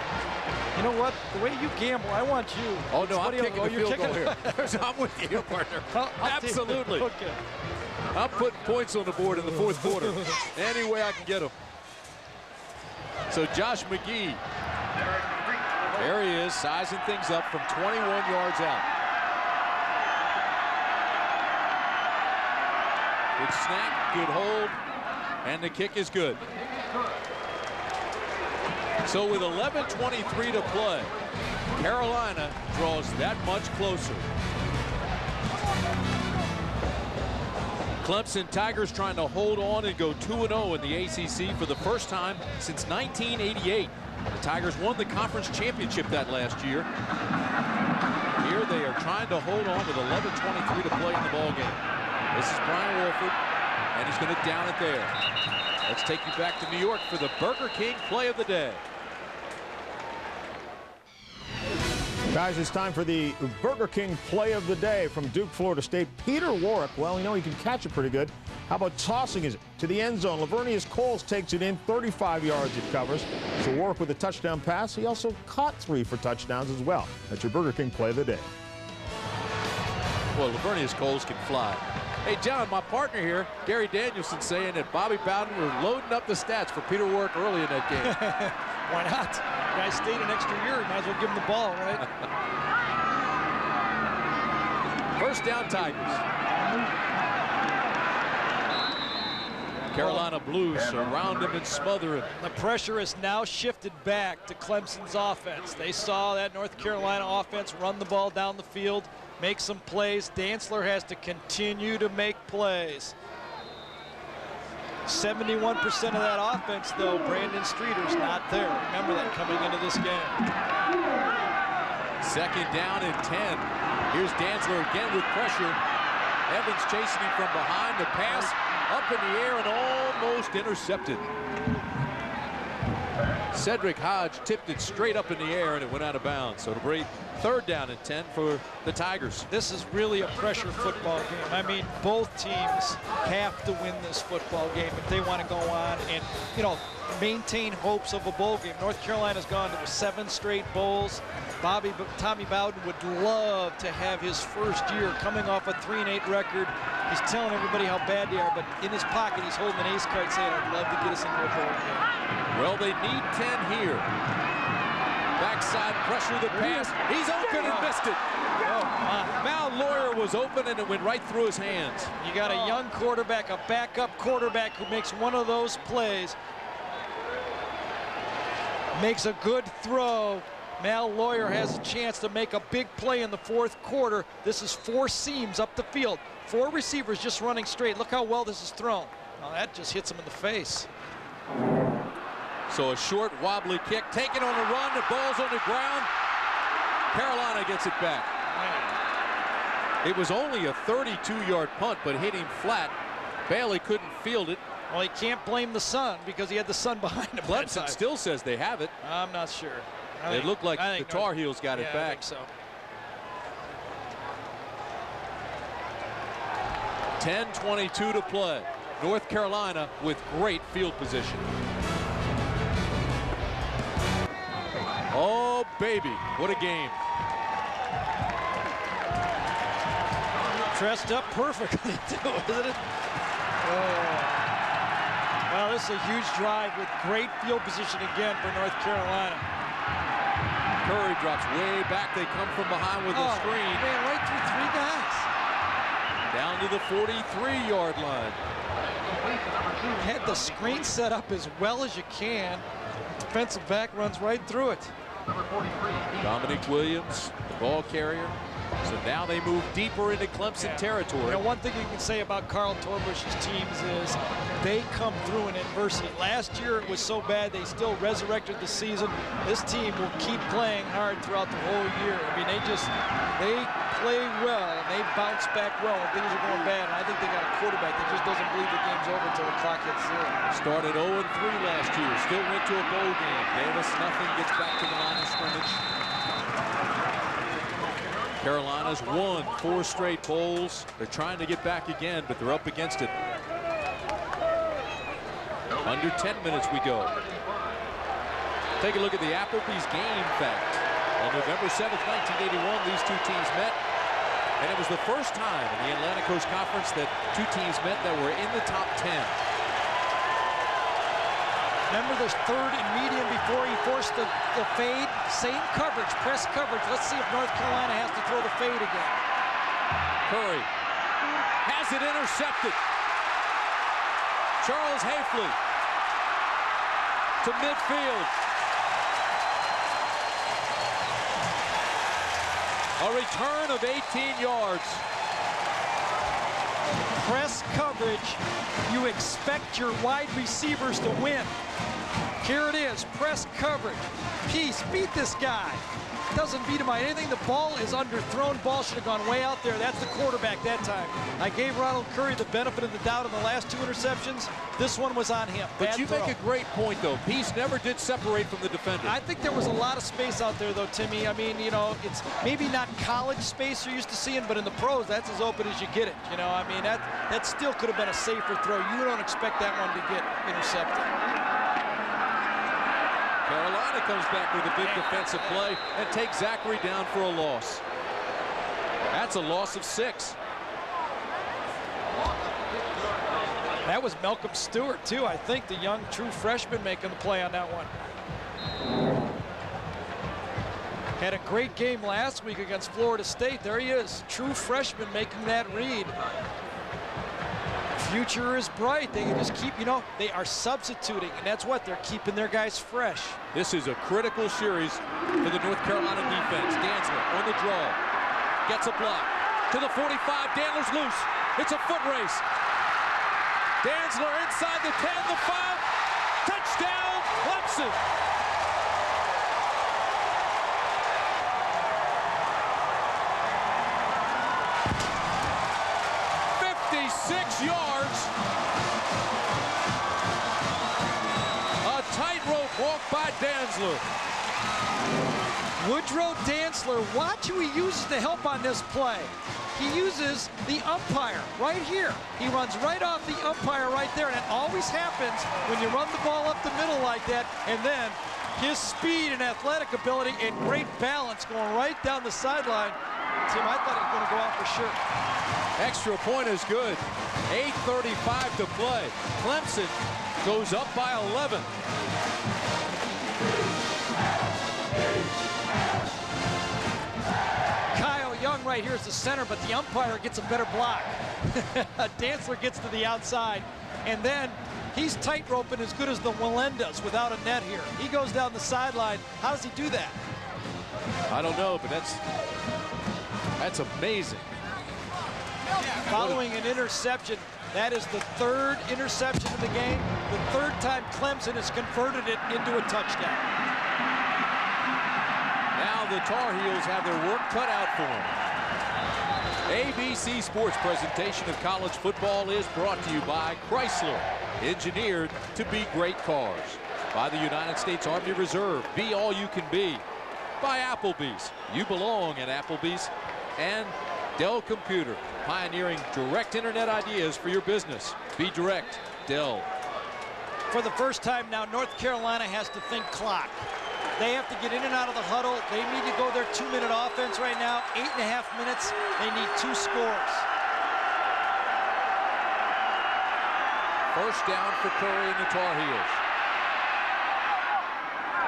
You know what? The way you gamble, I want you. Oh, no, I'm kicking the field goal here. here. I'm with you, partner. I'll Absolutely. Okay. I'm putting points on the board in the 4th quarter. Any way I can get them. So Josh McGee. There he is, sizing things up from 21 yards out. Good snap, good hold, and the kick is good. So with 11:23 to play, Carolina draws that much closer. Clemson Tigers trying to hold on and go 2-0 in the ACC for the first time since 1988. The Tigers won the conference championship that last year. Here they are trying to hold on with 11:23 to play in the ball game. This is Brian Wolford, and he's going to down it there. Let's take you back to New York for the Burger King play of the day. Guys, it's time for the Burger King play of the day from Duke, Florida State. Peter Warwick, well, you know he can catch it pretty good. How about tossing it to the end zone? Lavernius Coles takes it in, 35 yards it covers. So Warwick with a touchdown pass. He also caught 3 for touchdowns as well. That's your Burger King play of the day. Well, Lavernius Coles can fly. Hey, John, my partner here, Gary Danielson, saying that Bobby Bowden was loading up the stats for Peter Warwick early in that game. Why not? The guy stayed an extra year. Might as well give him the ball, right? First down, Tigers. Carolina Blues surround him and smother him. The pressure is now shifted back to Clemson's offense. They saw that North Carolina offense run the ball down the field, make some plays. Dantzler has to continue to make plays. 71% of that offense, though, Brandon Streeter's not there. Remember that coming into this game. Second down and 10. Here's Dantzler again with pressure. Evans chasing him from behind. The pass up in the air and almost intercepted. Cedric Hodge tipped it straight up in the air and it went out of bounds. So it'll bring 3rd down and 10 for the Tigers. This is really a pressure football game. I mean, both teams have to win this football game if they want to go on and, you know, maintain hopes of a bowl game. North Carolina's gone to 7 straight bowls. Tommy Bowden would love to have his first year coming off a 3-8 record. He's telling everybody how bad they are, but in his pocket he's holding an ace card saying, I'd love to get us into a bowl game. Well, they need 10 here. Backside pressure, the pass. He's open and missed it. Mal Lawyer was open and it went right through his hands. You got a young quarterback, a backup quarterback who makes one of those plays. Makes a good throw. Mal Lawyer has a chance to make a big play in the 4th quarter. This is 4 seams up the field. 4 receivers just running straight. Look how well this is thrown. Well, that just hits him in the face. So a short, wobbly kick, taken on the run, the ball's on the ground. Carolina gets it back. Man. It was only a 32-yard punt, but hit him flat. Bailey couldn't field it. Well, he can't blame the sun because he had the sun behind him. Clemson still says they have it. I'm not sure. It looked like the Tar Heels got it back. I think so. 10:22 to play. North Carolina with great field position. Oh, baby, what a game. Dressed up perfectly, too, isn't it? Oh. Well, this is a huge drive with great field position again for North Carolina. Curry drops way back. They come from behind with a screen. Ran right through 3 guys. Down to the 43-yard line. Had the screen set up as well as you can. Defensive back runs right through it. Dominic Williams, the ball carrier. So now they move deeper into Clemson territory. You know, one thing you can say about Carl Torbush's teams is they come through in adversity. Last year it was so bad they still resurrected the season. This team will keep playing hard throughout the whole year. I mean, they play well and they bounce back well when things are going bad. And I think they got a quarterback that just doesn't believe the game's over until the clock hits 0. Started 0-3 last year. Still went to a bowl game. Gave us nothing. Gets back to the line of scrimmage. Carolina's won 4 straight bowls. They're trying to get back again, but they're up against it. Under 10 minutes we go. Take a look at the Applebee's game fact. On November 7th, 1981, these two teams met. And it was the first time in the Atlantic Coast Conference that two teams met that were in the top 10. Remember the third and medium before he forced the fade? Same coverage, press coverage. Let's see if North Carolina has to throw the fade again. Curry has it intercepted. Charles Hafley to midfield. A return of 18 yards. Press coverage, you expect your wide receivers to win. Here it is, press coverage. Peace, beat this guy. Doesn't beat him by anything. The ball is underthrown. Ball should have gone way out there. That's the quarterback that time. I gave Ronald Curry the benefit of the doubt on the last 2 interceptions. This one was on him. But Bad you throw. make a great point, though. Peace never did separate from the defender. I think there was a lot of space out there, though, Timmy. I mean, you know, it's maybe not college space you're used to seeing, but in the pros, that's as open as you get it. You know, I mean, that still could have been a safer throw. You don't expect that one to get intercepted. Carolina comes back with a big defensive play and takes Zachary down for a loss. That's a loss of 6. That was Malcolm Stewart, too. I think the young true freshman making the play on that one. Had a great game last week against Florida State. There he is, true freshman making that read. Future is bright. They can just keep, you know, they are substituting, and that's what they're keeping their guys fresh. This is a critical series for the North Carolina defense. Dantzler on the draw, gets a block to the 45. Dantzler's loose. It's a foot race. Dantzler inside the 10, the 5. Touchdown, Clemson. Yards. A tightrope walk by Dantzler. Woodrow Dantzler, watch who he uses to help on this play. He uses the umpire right here. He runs right off the umpire right there, and it always happens when you run the ball up the middle like that, and then his speed and athletic ability and great balance going right down the sideline. Tim, I thought he was going to go out for sure. Extra point is good. 8:35 to play. Clemson goes up by 11. Kyle Young right here is the center, but the umpire gets a better block. Dantzler gets to the outside, and then he's tightroping as good as the Melendez without a net here. He goes down the sideline. How does he do that? I don't know, but that's amazing. Following an interception, that is the 3rd interception of the game. The 3rd time Clemson has converted it into a touchdown. Now the Tar Heels have their work cut out for them. ABC Sports presentation of college football is brought to you by Chrysler, engineered to be great cars. By the United States Army Reserve, be all you can be. By Applebee's, you belong at Applebee's. And Dell Computer, pioneering direct internet ideas for your business. Be direct, Dell. For the first time now, North Carolina has to think clock. They have to get in and out of the huddle. They need to go their 2-minute offense right now. 8.5 minutes. They need 2 scores. First down for Curry and the Tar Heels.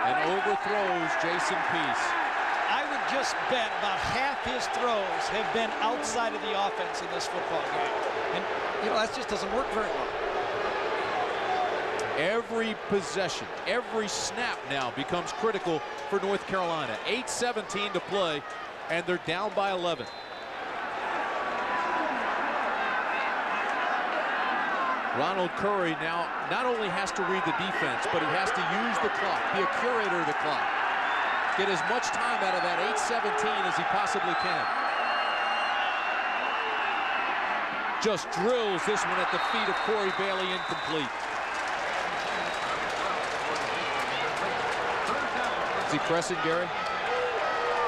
And overthrows Jason Peace. I would just bet about half his throws have been outside of the offense in this football game. And, you know, that just doesn't work very well. Every possession, every snap now becomes critical for North Carolina. 8:17 to play, and they're down by 11. Ronald Curry now not only has to read the defense, but he has to use the clock, be a curator of the clock. Get as much time out of that 8:17 as he possibly can. Just drills this one at the feet of Corey Bailey, incomplete. Is he pressing, Gary?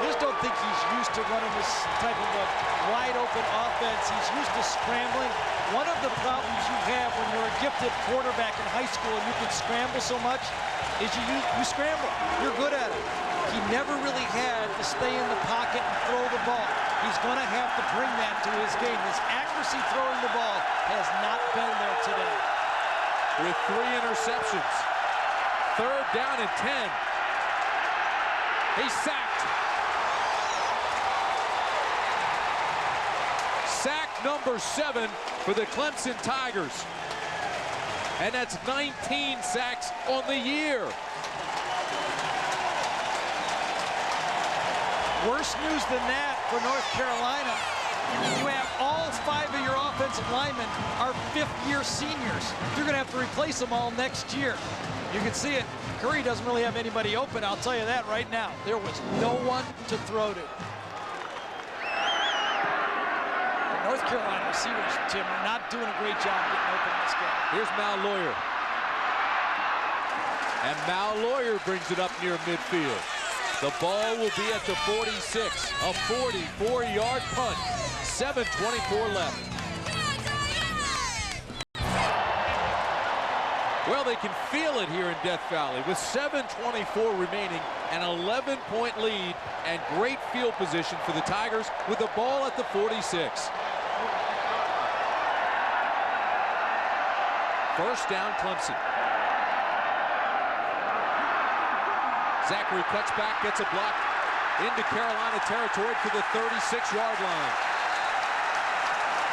I just don't think he's used to running this type of a wide-open offense. He's used to scrambling. One of the problems you have when you're a gifted quarterback in high school and you can scramble so much is you scramble. You're good at it. He never really had to stay in the pocket and throw the ball. He's going to have to bring that to his game. His accuracy throwing the ball has not been there today. With 3 interceptions. 3rd down and 10. He's sacked. Sack number 7 for the Clemson Tigers. And that's 19 sacks on the year. Worse news than that for North Carolina. You have all 5 of your offensive linemen are 5th-year seniors. You're going to have to replace them all next year. You can see it. Curry doesn't really have anybody open, I'll tell you that right now. There was no one to throw to. The North Carolina receivers, Tim, are not doing a great job getting open in this game. Here's Mal Lawyer. And Mal Lawyer brings it up near midfield. The ball will be at the 46. A 44-yard punt. 7:24 left. Well, they can feel it here in Death Valley with 7:24 remaining, an 11-point lead, and great field position for the Tigers with the ball at the 46. First down, Clemson. Zachary cuts back, gets a block into Carolina territory to the 36-yard line.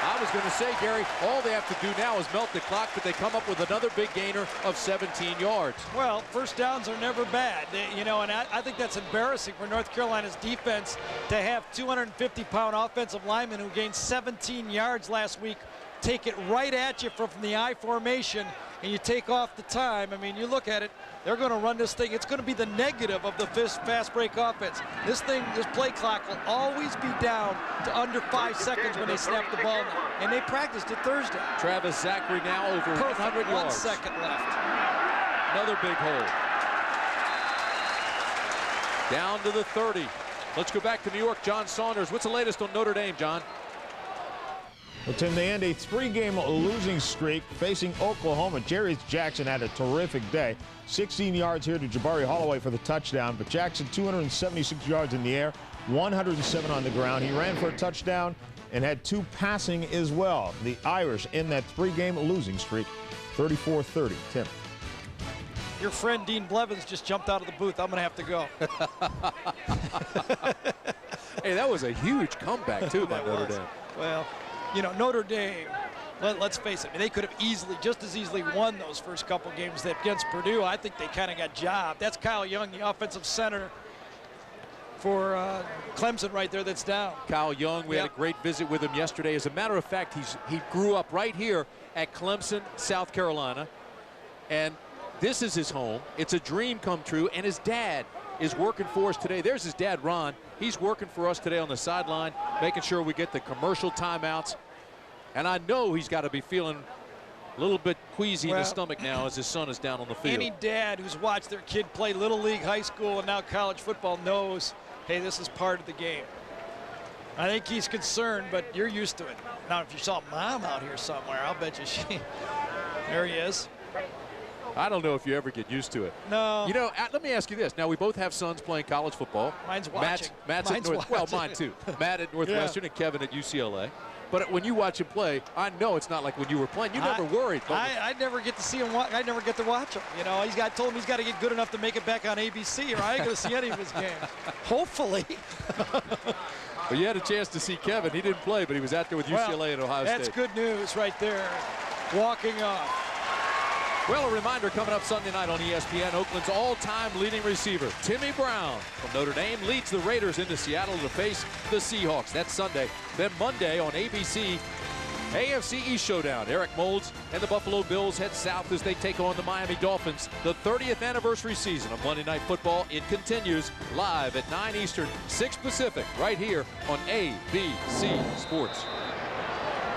I was going to say, Gary, all they have to do now is melt the clock, but they come up with another big gainer of 17 yards. Well, first downs are never bad, you know, and I think that's embarrassing for North Carolina's defense to have 250-pound offensive linemen who gained 17 yards last week take it right at you from the I formation, and you take off the time. I mean, you look at it, they're going to run this thing. It's going to be the negative of the fast break offense. This play clock will always be down to under 5 seconds when they snap the ball now. And they practiced it Thursday. Travis Zachary now over 100 yards. 1 second left. Another big hole. Down to the 30. Let's go back to New York. John Saunders. What's the latest on Notre Dame, John? Well, Tim, they end a 3-game losing streak facing Oklahoma. Jerry Jackson had a terrific day. 16 yards here to Jabari Holloway for the touchdown, but Jackson 276 yards in the air, 107 on the ground. He ran for a touchdown and had 2 passing as well. The Irish in that 3-game losing streak, 34-30. Tim. Your friend Dean Blevins just jumped out of the booth. I'm going to have to go. Hey, that was a huge comeback, too, by Notre Dame. Well, you know, Notre Dame, let's face it, I mean, they could have just as easily won those first couple games against Purdue. I think they kind of got jobbed. That's Kyle Young, the offensive center for Clemson right there that's down. Kyle Young, we had a great visit with him yesterday. As a matter of fact, he grew up right here at Clemson, South Carolina, and this is his home. It's a dream come true, and his dad is working for us today. There's his dad, Ron. He's working for us today on the sideline, making sure we get the commercial timeouts. And I know he's got to be feeling a little bit queasy in his stomach now as his son is down on the field. Any dad who's watched their kid play Little League, high school, and now college football knows, hey, this is part of the game. I think he's concerned, but you're used to it. Now, if you saw Mom out here somewhere, I'll bet you there he is. I don't know if you ever get used to it. No. You know, let me ask you this. Now, we both have sons playing college football. Mine's watching. Matt's at North, well, mine too. Matt at Northwestern and Kevin at UCLA. But when you watch him play, I know it's not like when you were playing. You never worried. I never get to see him. I never get to watch him. You know, told him he's got to get good enough to make it back on ABC, or I ain't going to see any of his games. Hopefully. Well, you had a chance to see Kevin. He didn't play, but he was out there with UCLA and Ohio State. That's good news right there. Walking off. Well, a reminder coming up Sunday night on ESPN, Oakland's all-time leading receiver, Timmy Brown from Notre Dame, leads the Raiders into Seattle to face the Seahawks. That's Sunday. Then Monday on ABC, AFC East Showdown. Eric Moulds and the Buffalo Bills head south as they take on the Miami Dolphins. The 30th anniversary season of Monday Night Football. It continues live at 9 Eastern, 6 Pacific, right here on ABC Sports.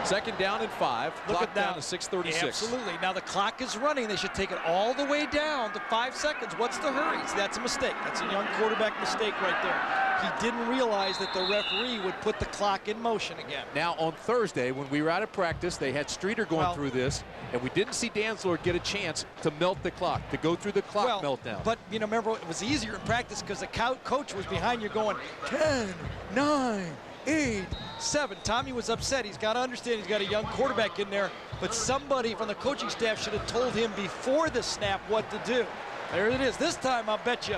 Second down and 5. Look at down now. to 6:36. Absolutely. Now the clock is running. They should take it all the way down to 5 seconds. What's the hurry? See, that's a mistake. That's a young quarterback mistake right there. He didn't realize that the referee would put the clock in motion again. Now on Thursday, when we were out of practice, they had Streeter going through this, and we didn't see Dantzler get a chance to melt the clock, to go through the clock meltdown. But, you know, remember, it was easier in practice because the coach was behind you going 10, 9, 8, 7. Tommy was upset. He's got to understand he's got a young quarterback in there, but somebody from the coaching staff should have told him before the snap what to do. There it is. This time, I'll bet you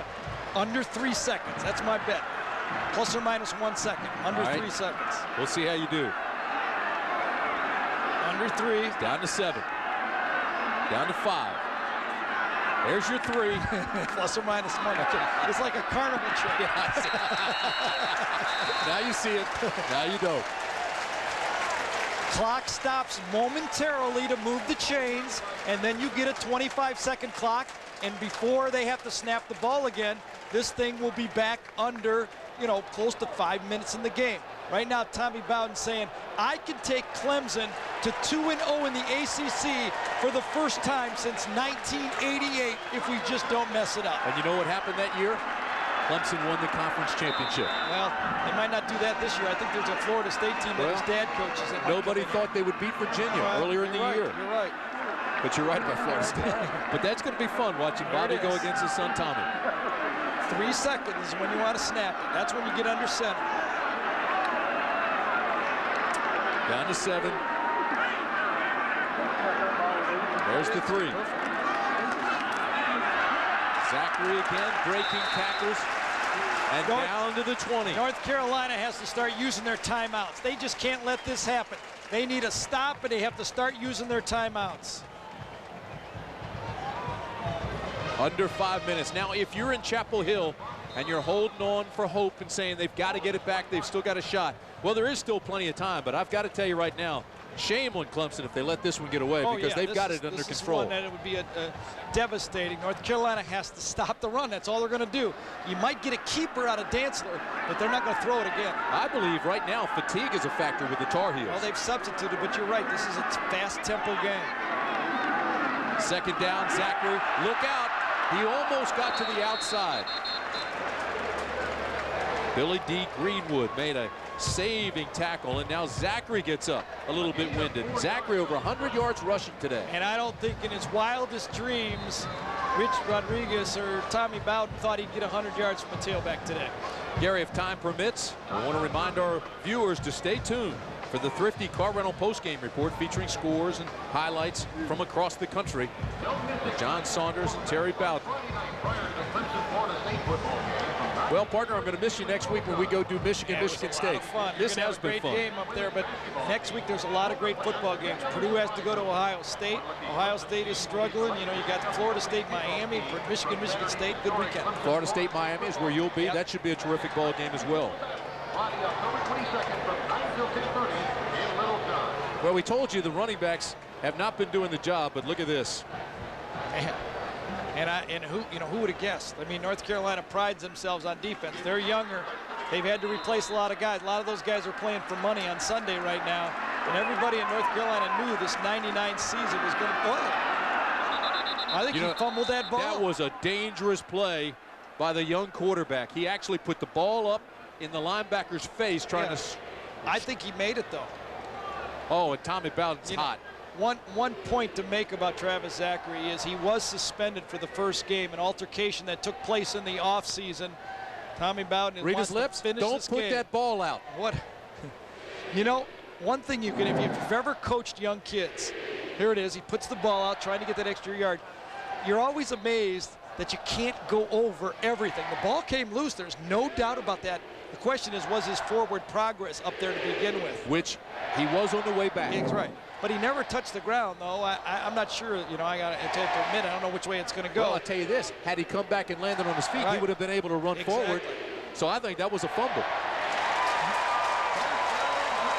under 3 seconds. That's my bet. Plus or minus 1 second. Under 3 seconds. We'll see how you do. Under 3. Down to 7. Down to 5. There's your 3. Plus or minus 1. It's like a carnival trick. Now you see it. Now you don't. Clock stops momentarily to move the chains, and then you get a 25-second clock, and before they have to snap the ball again, this thing will be back under, you know, close to 5 minutes in the game. Right now, Tommy Bowden saying, I can take Clemson to 2-0 in the ACC for the first time since 1988 if we just don't mess it up. And you know what happened that year? Clemson won the conference championship. Well, they might not do that this year. I think there's a Florida State team that his dad coaches. Nobody thought they would beat Virginia earlier in the year. You're right. But you're right about Florida State. But that's going to be fun watching Bobby go against his son Tommy. 3 seconds is when you want to snap it. That's when you get under center. Down to 7. There's the 3. Zachary again breaking tackles. And down to the 20. North Carolina has to start using their timeouts. They just can't let this happen. They need a stop, and they have to start using their timeouts. Under 5 minutes. Now, if you're in Chapel Hill and you're holding on for hope and saying they've got to get it back, they've still got a shot. Well, there is still plenty of time, but I've got to tell you right now, shame on Clemson if they let this one get away, because they've got it under control. This is one that it would be devastating. North Carolina has to stop the run. That's all they're going to do. You might get a keeper out of Dantzler, but they're not going to throw it again. I believe right now fatigue is a factor with the Tar Heels. Well, they've substituted, but you're right. This is a fast tempo game. Second down, Zachary. Look out. He almost got to the outside. Billy D. Greenwood made a saving tackle, and now Zachary gets up a little bit winded. Zachary over 100 yards rushing today. And I don't think in his wildest dreams Rich Rodriguez or Tommy Bowden thought he'd get 100 yards from a tailback today. Gary, if time permits, I want to remind our viewers to stay tuned for the Thrifty Car Rental postgame report featuring scores and highlights from across the country. And John Saunders and Terry Bowden. Well, partner, I'm going to miss you next week when we go do Michigan State. Fun. This has been fun. Great game up there, but next week there's a lot of great football games. Purdue has to go to Ohio State. Ohio State is struggling. You know, you got Florida State, Miami, Michigan State. Good weekend. Florida State, Miami is where you'll be. Yep. That should be a terrific ball game as well. Well, we told you the running backs have not been doing the job, but look at this. Man. And who would have guessed? I mean, North Carolina prides themselves on defense. They're younger. They've had to replace a lot of guys. A lot of those guys are playing for money on Sunday right now. And everybody in North Carolina knew this 99 season was going to play. I think he fumbled that ball. That was a dangerous play by the young quarterback. He actually put the ball up in the linebacker's face trying to... I think he made it, though. Oh, and Tommy Bowden's hot. One point to make about Travis Zachary is he was suspended for the first game, an altercation that took place in the offseason. Tommy Bowden read his lips. Don't put that ball out. What? You know, one thing you can, if you've ever coached young kids, here it is. He puts the ball out, trying to get that extra yard. You're always amazed that you can't go over everything. The ball came loose. There's no doubt about that. The question is, was his forward progress up there to begin with? Which he was on the way back. That's right. But he never touched the ground, though. I'm not sure, you know, I have to admit, I don't know which way it's going to go. Well, I'll tell you this. Had he come back and landed on his feet, he would have been able to run forward. So I think that was a fumble.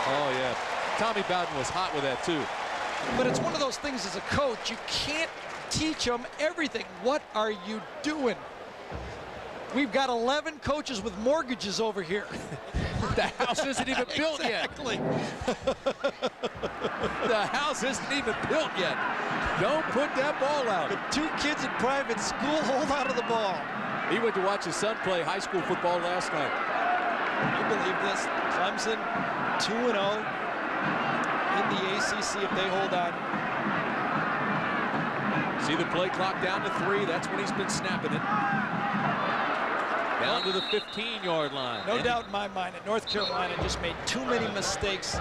Oh, yeah. Tommy Bowden was hot with that, too. But it's one of those things as a coach, you can't teach them everything. What are you doing? we've got 11 coaches with mortgages over here. The house isn't even built yet. Exactly. The house isn't even built yet. Don't put that ball out. But 2 kids in private school, hold on to the ball. He went to watch his son play high school football last night. You believe this? Clemson 2-0 in the ACC if they hold on. See the play clock down to 3. That's when he's been snapping it. Down to the 15-yard line. No doubt in my mind that North Carolina just made too many mistakes. A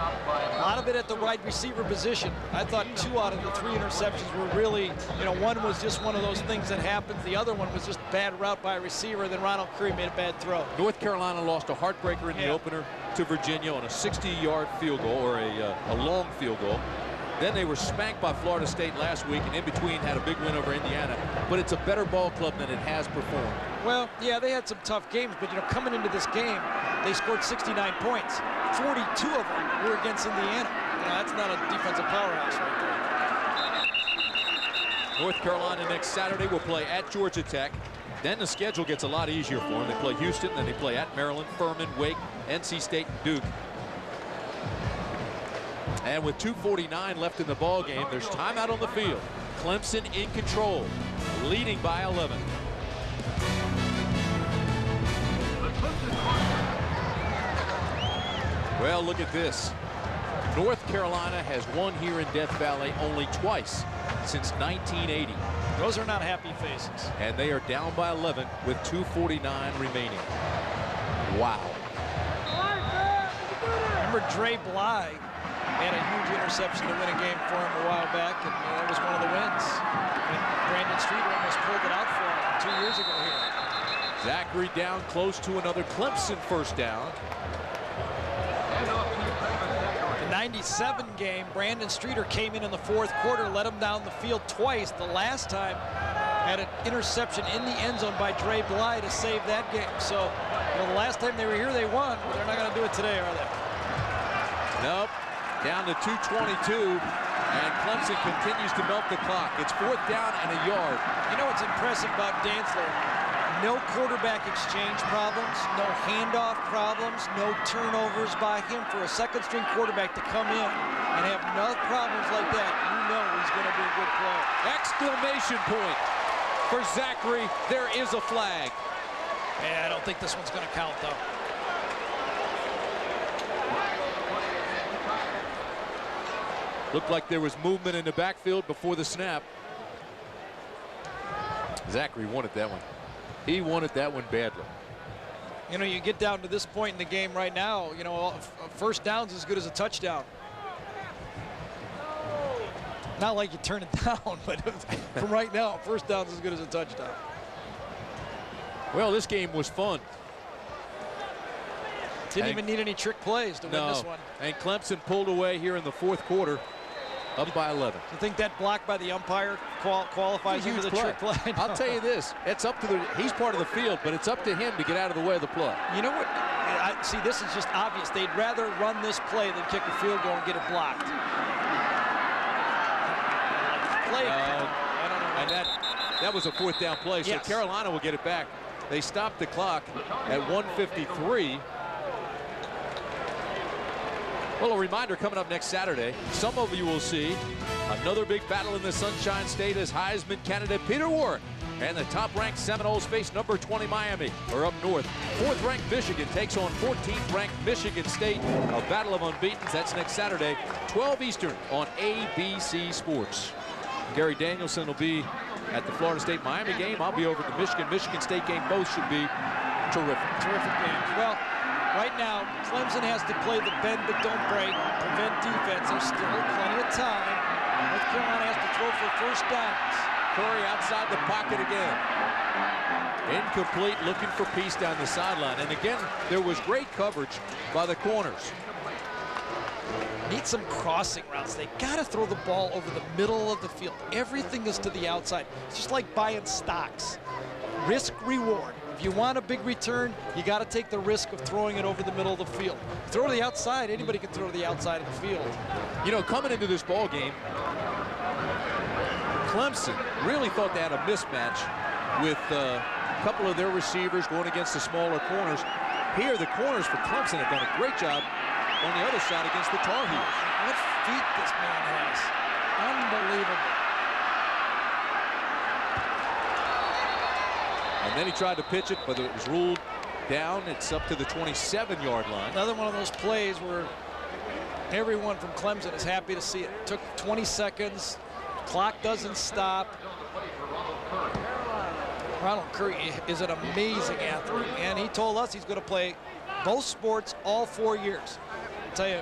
lot of it at the wide receiver position. I thought 2 out of the 3 interceptions were really, one was just one of those things that happens. The other one was just bad route by a receiver. Then Ronald Curry made a bad throw. North Carolina lost a heartbreaker in the opener to Virginia on a 60-yard field goal, or a long field goal. Then they were spanked by Florida State last week, and in between had a big win over Indiana. But it's a better ball club than it has performed. Well, yeah, they had some tough games, but coming into this game, they scored 69 points. 42 of them were against Indiana. That's not a defensive powerhouse right there. North Carolina next Saturday will play at Georgia Tech. Then the schedule gets a lot easier for them. They play Houston, then they play at Maryland, Furman, Wake, NC State, and Duke. And with 2:49 left in the ball game, there's timeout on the field. Clemson in control, leading by 11. Well, look at this. North Carolina has won here in Death Valley only twice since 1980. Those are not happy faces. And they are down by 11 with 2:49 remaining. Wow. Remember Dre Bly had a huge interception to win a game for him a while back, and that was one of the wins. And Brandon Streeter almost pulled it out for him 2 years ago here. Zachary down close to another Clemson first down. The 97 game, Brandon Streeter came in the 4th quarter, let him down the field twice. The last time had an interception in the end zone by Dre Bly to save that game. So, the last time they were here, they won. But they're not going to do it today, are they? Nope. Down to 2:22, and Clemson continues to milk the clock. It's 4th down and a yard. You know what's impressive about Dantzler? No quarterback exchange problems, no handoff problems, no turnovers by him. For a second-string quarterback to come in and have no problems like that, you know he's going to be a good player. Exclamation point for Zachary. There is a flag. Yeah, I don't think this one's going to count, though. Looked like there was movement in the backfield before the snap. Zachary wanted that one. He wanted that one badly. You get down to this point in the game right now, first down's as good as a touchdown. Not like you turn it down, but from right now, first down's as good as a touchdown. Well, this game was fun. Didn't even need any trick plays to win this one. And Clemson pulled away here in the 4th quarter, up by 11. You think that block by the umpire qualifies into the trick play? I'll tell you this, it's up to he's part of the field, but it's up to him to get out of the way of the play. You know what? See, this is just obvious. They'd rather run this play than kick a field goal and get it blocked. Play. I don't know. And that was a 4th down play, so yes. Carolina will get it back. They stopped the clock at 1:53. Well, a reminder coming up next Saturday. Some of you will see another big battle in the Sunshine State as Heisman candidate Peter Warrick and the top-ranked Seminoles face number 20 Miami, or up north. 4th-ranked Michigan takes on 14th-ranked Michigan State. A battle of unbeatens. That's next Saturday, 12 Eastern on ABC Sports. Gary Danielson will be at the Florida State-Miami game. I'll be over at the Michigan State game. Both should be terrific. Terrific games. Well, right now, Clemson has to play the bend but don't break, prevent defense. There's still plenty of time. North Carolina has to throw for first downs. Curry outside the pocket again. Incomplete, looking for peace down the sideline. And again, there was great coverage by the corners. Need some crossing routes. They got to throw the ball over the middle of the field. Everything is to the outside. It's just like buying stocks. Risk reward. If you want a big return, you got to take the risk of throwing it over the middle of the field. Throw to the outside. Anybody can throw to the outside of the field. Coming into this ball game, Clemson really thought they had a mismatch with couple of their receivers going against the smaller corners. Here, the corners for Clemson have done a great job on the other side against the Tar Heels. What feet this man has. Unbelievable. And then he tried to pitch it, but it was ruled down. It's up to the 27-yard line. Another one of those plays where everyone from Clemson is happy to see it. Took 20 seconds. Clock doesn't stop. Ronald Curry is an amazing athlete, and he told us he's going to play both sports all 4 years. I'll tell you,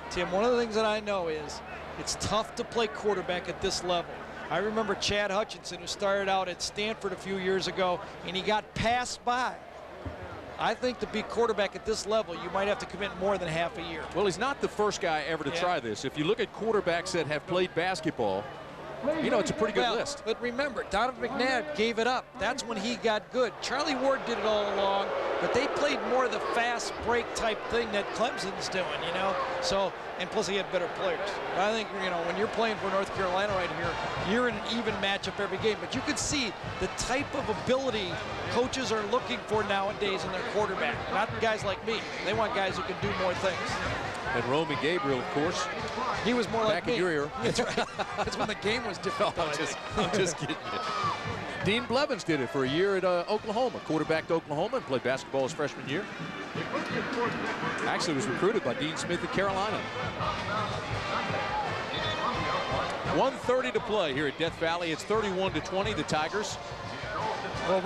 Tim, one of the things that I know is it's tough to play quarterback at this level. I remember Chad Hutchinson, who started out at Stanford a few years ago, and he got passed by. I think to be quarterback at this level, you might have to commit more than half a year. Well, he's not the first guy ever to try this. If you look at quarterbacks that have played basketball, you know, it's a pretty good list. But remember, Donovan McNabb gave it up. That's when he got good. Charlie Ward did it all along, but they played more of the fast break type thing that Clemson's doing, you know. So, and plus he had better players. But I think, you know, when you're playing for North Carolina right here, you're in an even matchup every game. But you can see the type of ability coaches are looking for nowadays in their quarterback. Not guys like me. They want guys who can do more things. And Roman Gabriel, of course. He was more like back in your era. That's right. That's when the game was different. I'm just kidding you. Dean Blevins did it for a year at Oklahoma. Quarterbacked Oklahoma and played basketball his freshman year. Actually was recruited by Dean Smith at Carolina. 1:30 to play here at Death Valley. It's 31-20, the Tigers. Well,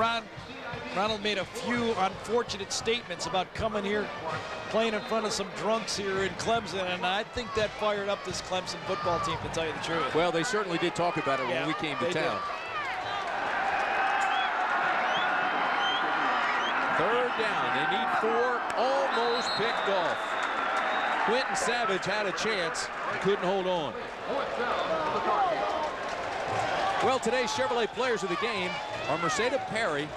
Ronald made a few unfortunate statements about coming here, playing in front of some drunks here in Clemson, and I think that fired up this Clemson football team, to tell you the truth. Well, they certainly did talk about it when we came to town. Third down, they need 4, almost picked off. Quentin Savage had a chance, couldn't hold on. Well, today's Chevrolet players of the game are Mercedes Perry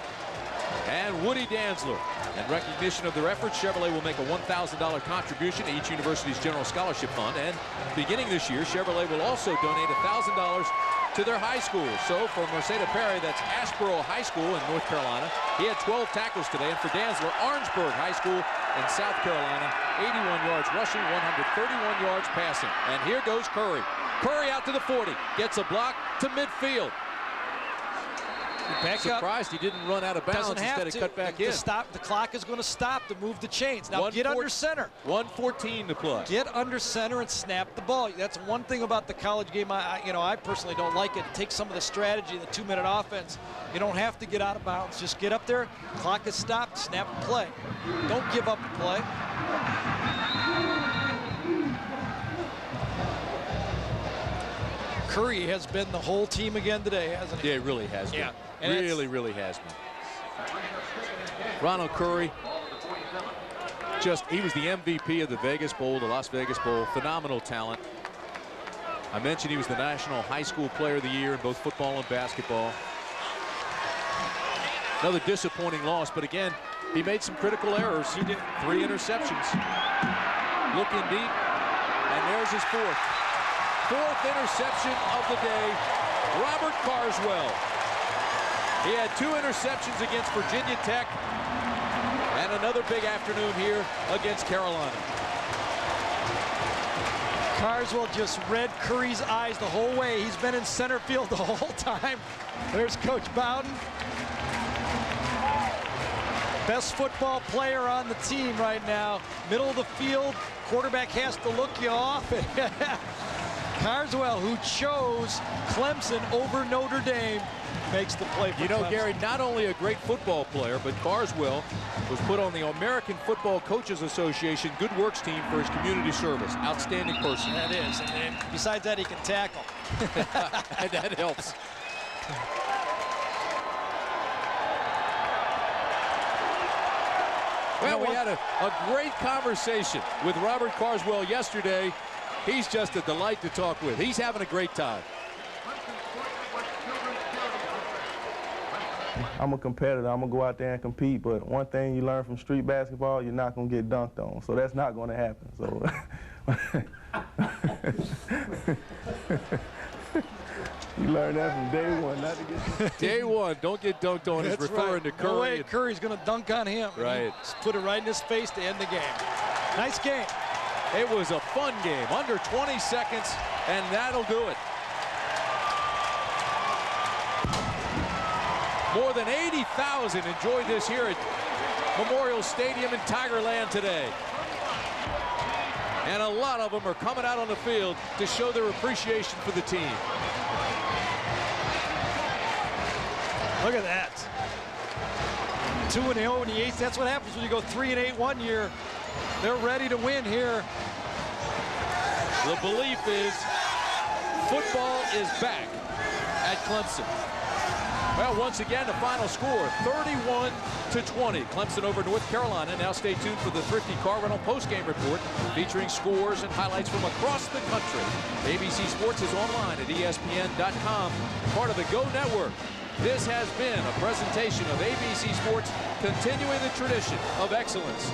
and Woody Dantzler. In recognition of their efforts, Chevrolet will make a $1,000 contribution to each university's general scholarship fund. And beginning this year, Chevrolet will also donate $1,000 to their high schools. So for Mercedes Perry, that's Asheboro High School in North Carolina. He had 12 tackles today. And for Dantzler, Orangeburg High School in South Carolina, 81 yards rushing, 131 yards passing. And here goes Curry. Curry out to the 40, gets a block to midfield. Surprised he didn't run out of bounds instead of cut back in. The clock is going to stop to move the chains. Now get under center. 1:14 to play. Get under center and snap the ball. That's one thing about the college game. I personally don't like it. It takes some of the strategy, the 2-minute offense. You don't have to get out of bounds. Just get up there. Clock is stopped. Snap the play. Don't give up the play. Curry has been the whole team again today, hasn't he? Yeah, it really has been. Yeah. Really has been. Ronald Curry, he was the MVP of the Vegas Bowl, the Las Vegas Bowl. Phenomenal talent. I mentioned he was the National High School Player of the Year in both football and basketball. Another disappointing loss, but again, he made some critical errors. He did 3 interceptions. Looking deep, and there's his 4th interception of the day. Robert Carswell. He had 2 interceptions against Virginia Tech and another big afternoon here against Carolina. Carswell just read Curry's eyes the whole way. He's been in center field the whole time. There's Coach Bowden. Best football player on the team right now. Middle of the field, quarterback has to look you off. Carswell, who chose Clemson over Notre Dame, makes the play for Clemson. Gary, not only a great football player, but Carswell was put on the American Football Coaches Association Good Works team for his community service. Outstanding person. That is. And besides that, he can tackle. That helps. Well, we had a great conversation with Robert Carswell yesterday. He's just a delight to talk with. He's having a great time. I'm a competitor. I'm going to go out there and compete. But one thing you learn from street basketball, you're not going to get dunked on. So that's not going to happen. So You learned that from day one, not to get Day one, don't get dunked on. He's referring to Curry. No way Curry's going to dunk on him. Right. Just put it right in his face to end the game. Nice game. It was a fun game, under 20 seconds, and that'll do it. More than 80,000 enjoyed this here at Memorial Stadium in Tigerland today. And a lot of them are coming out on the field to show their appreciation for the team. Look at that. 2-0 in the eighth. That's what happens when you go 3-8 one year. They're ready to win here. The belief is football is back at Clemson. Well, once again, the final score, 31-20. Clemson over North Carolina. Now stay tuned for the Thrifty Car Rental postgame report featuring scores and highlights from across the country. ABC Sports is online at ESPN.com, part of the Go Network. This has been a presentation of ABC Sports, continuing the tradition of excellence.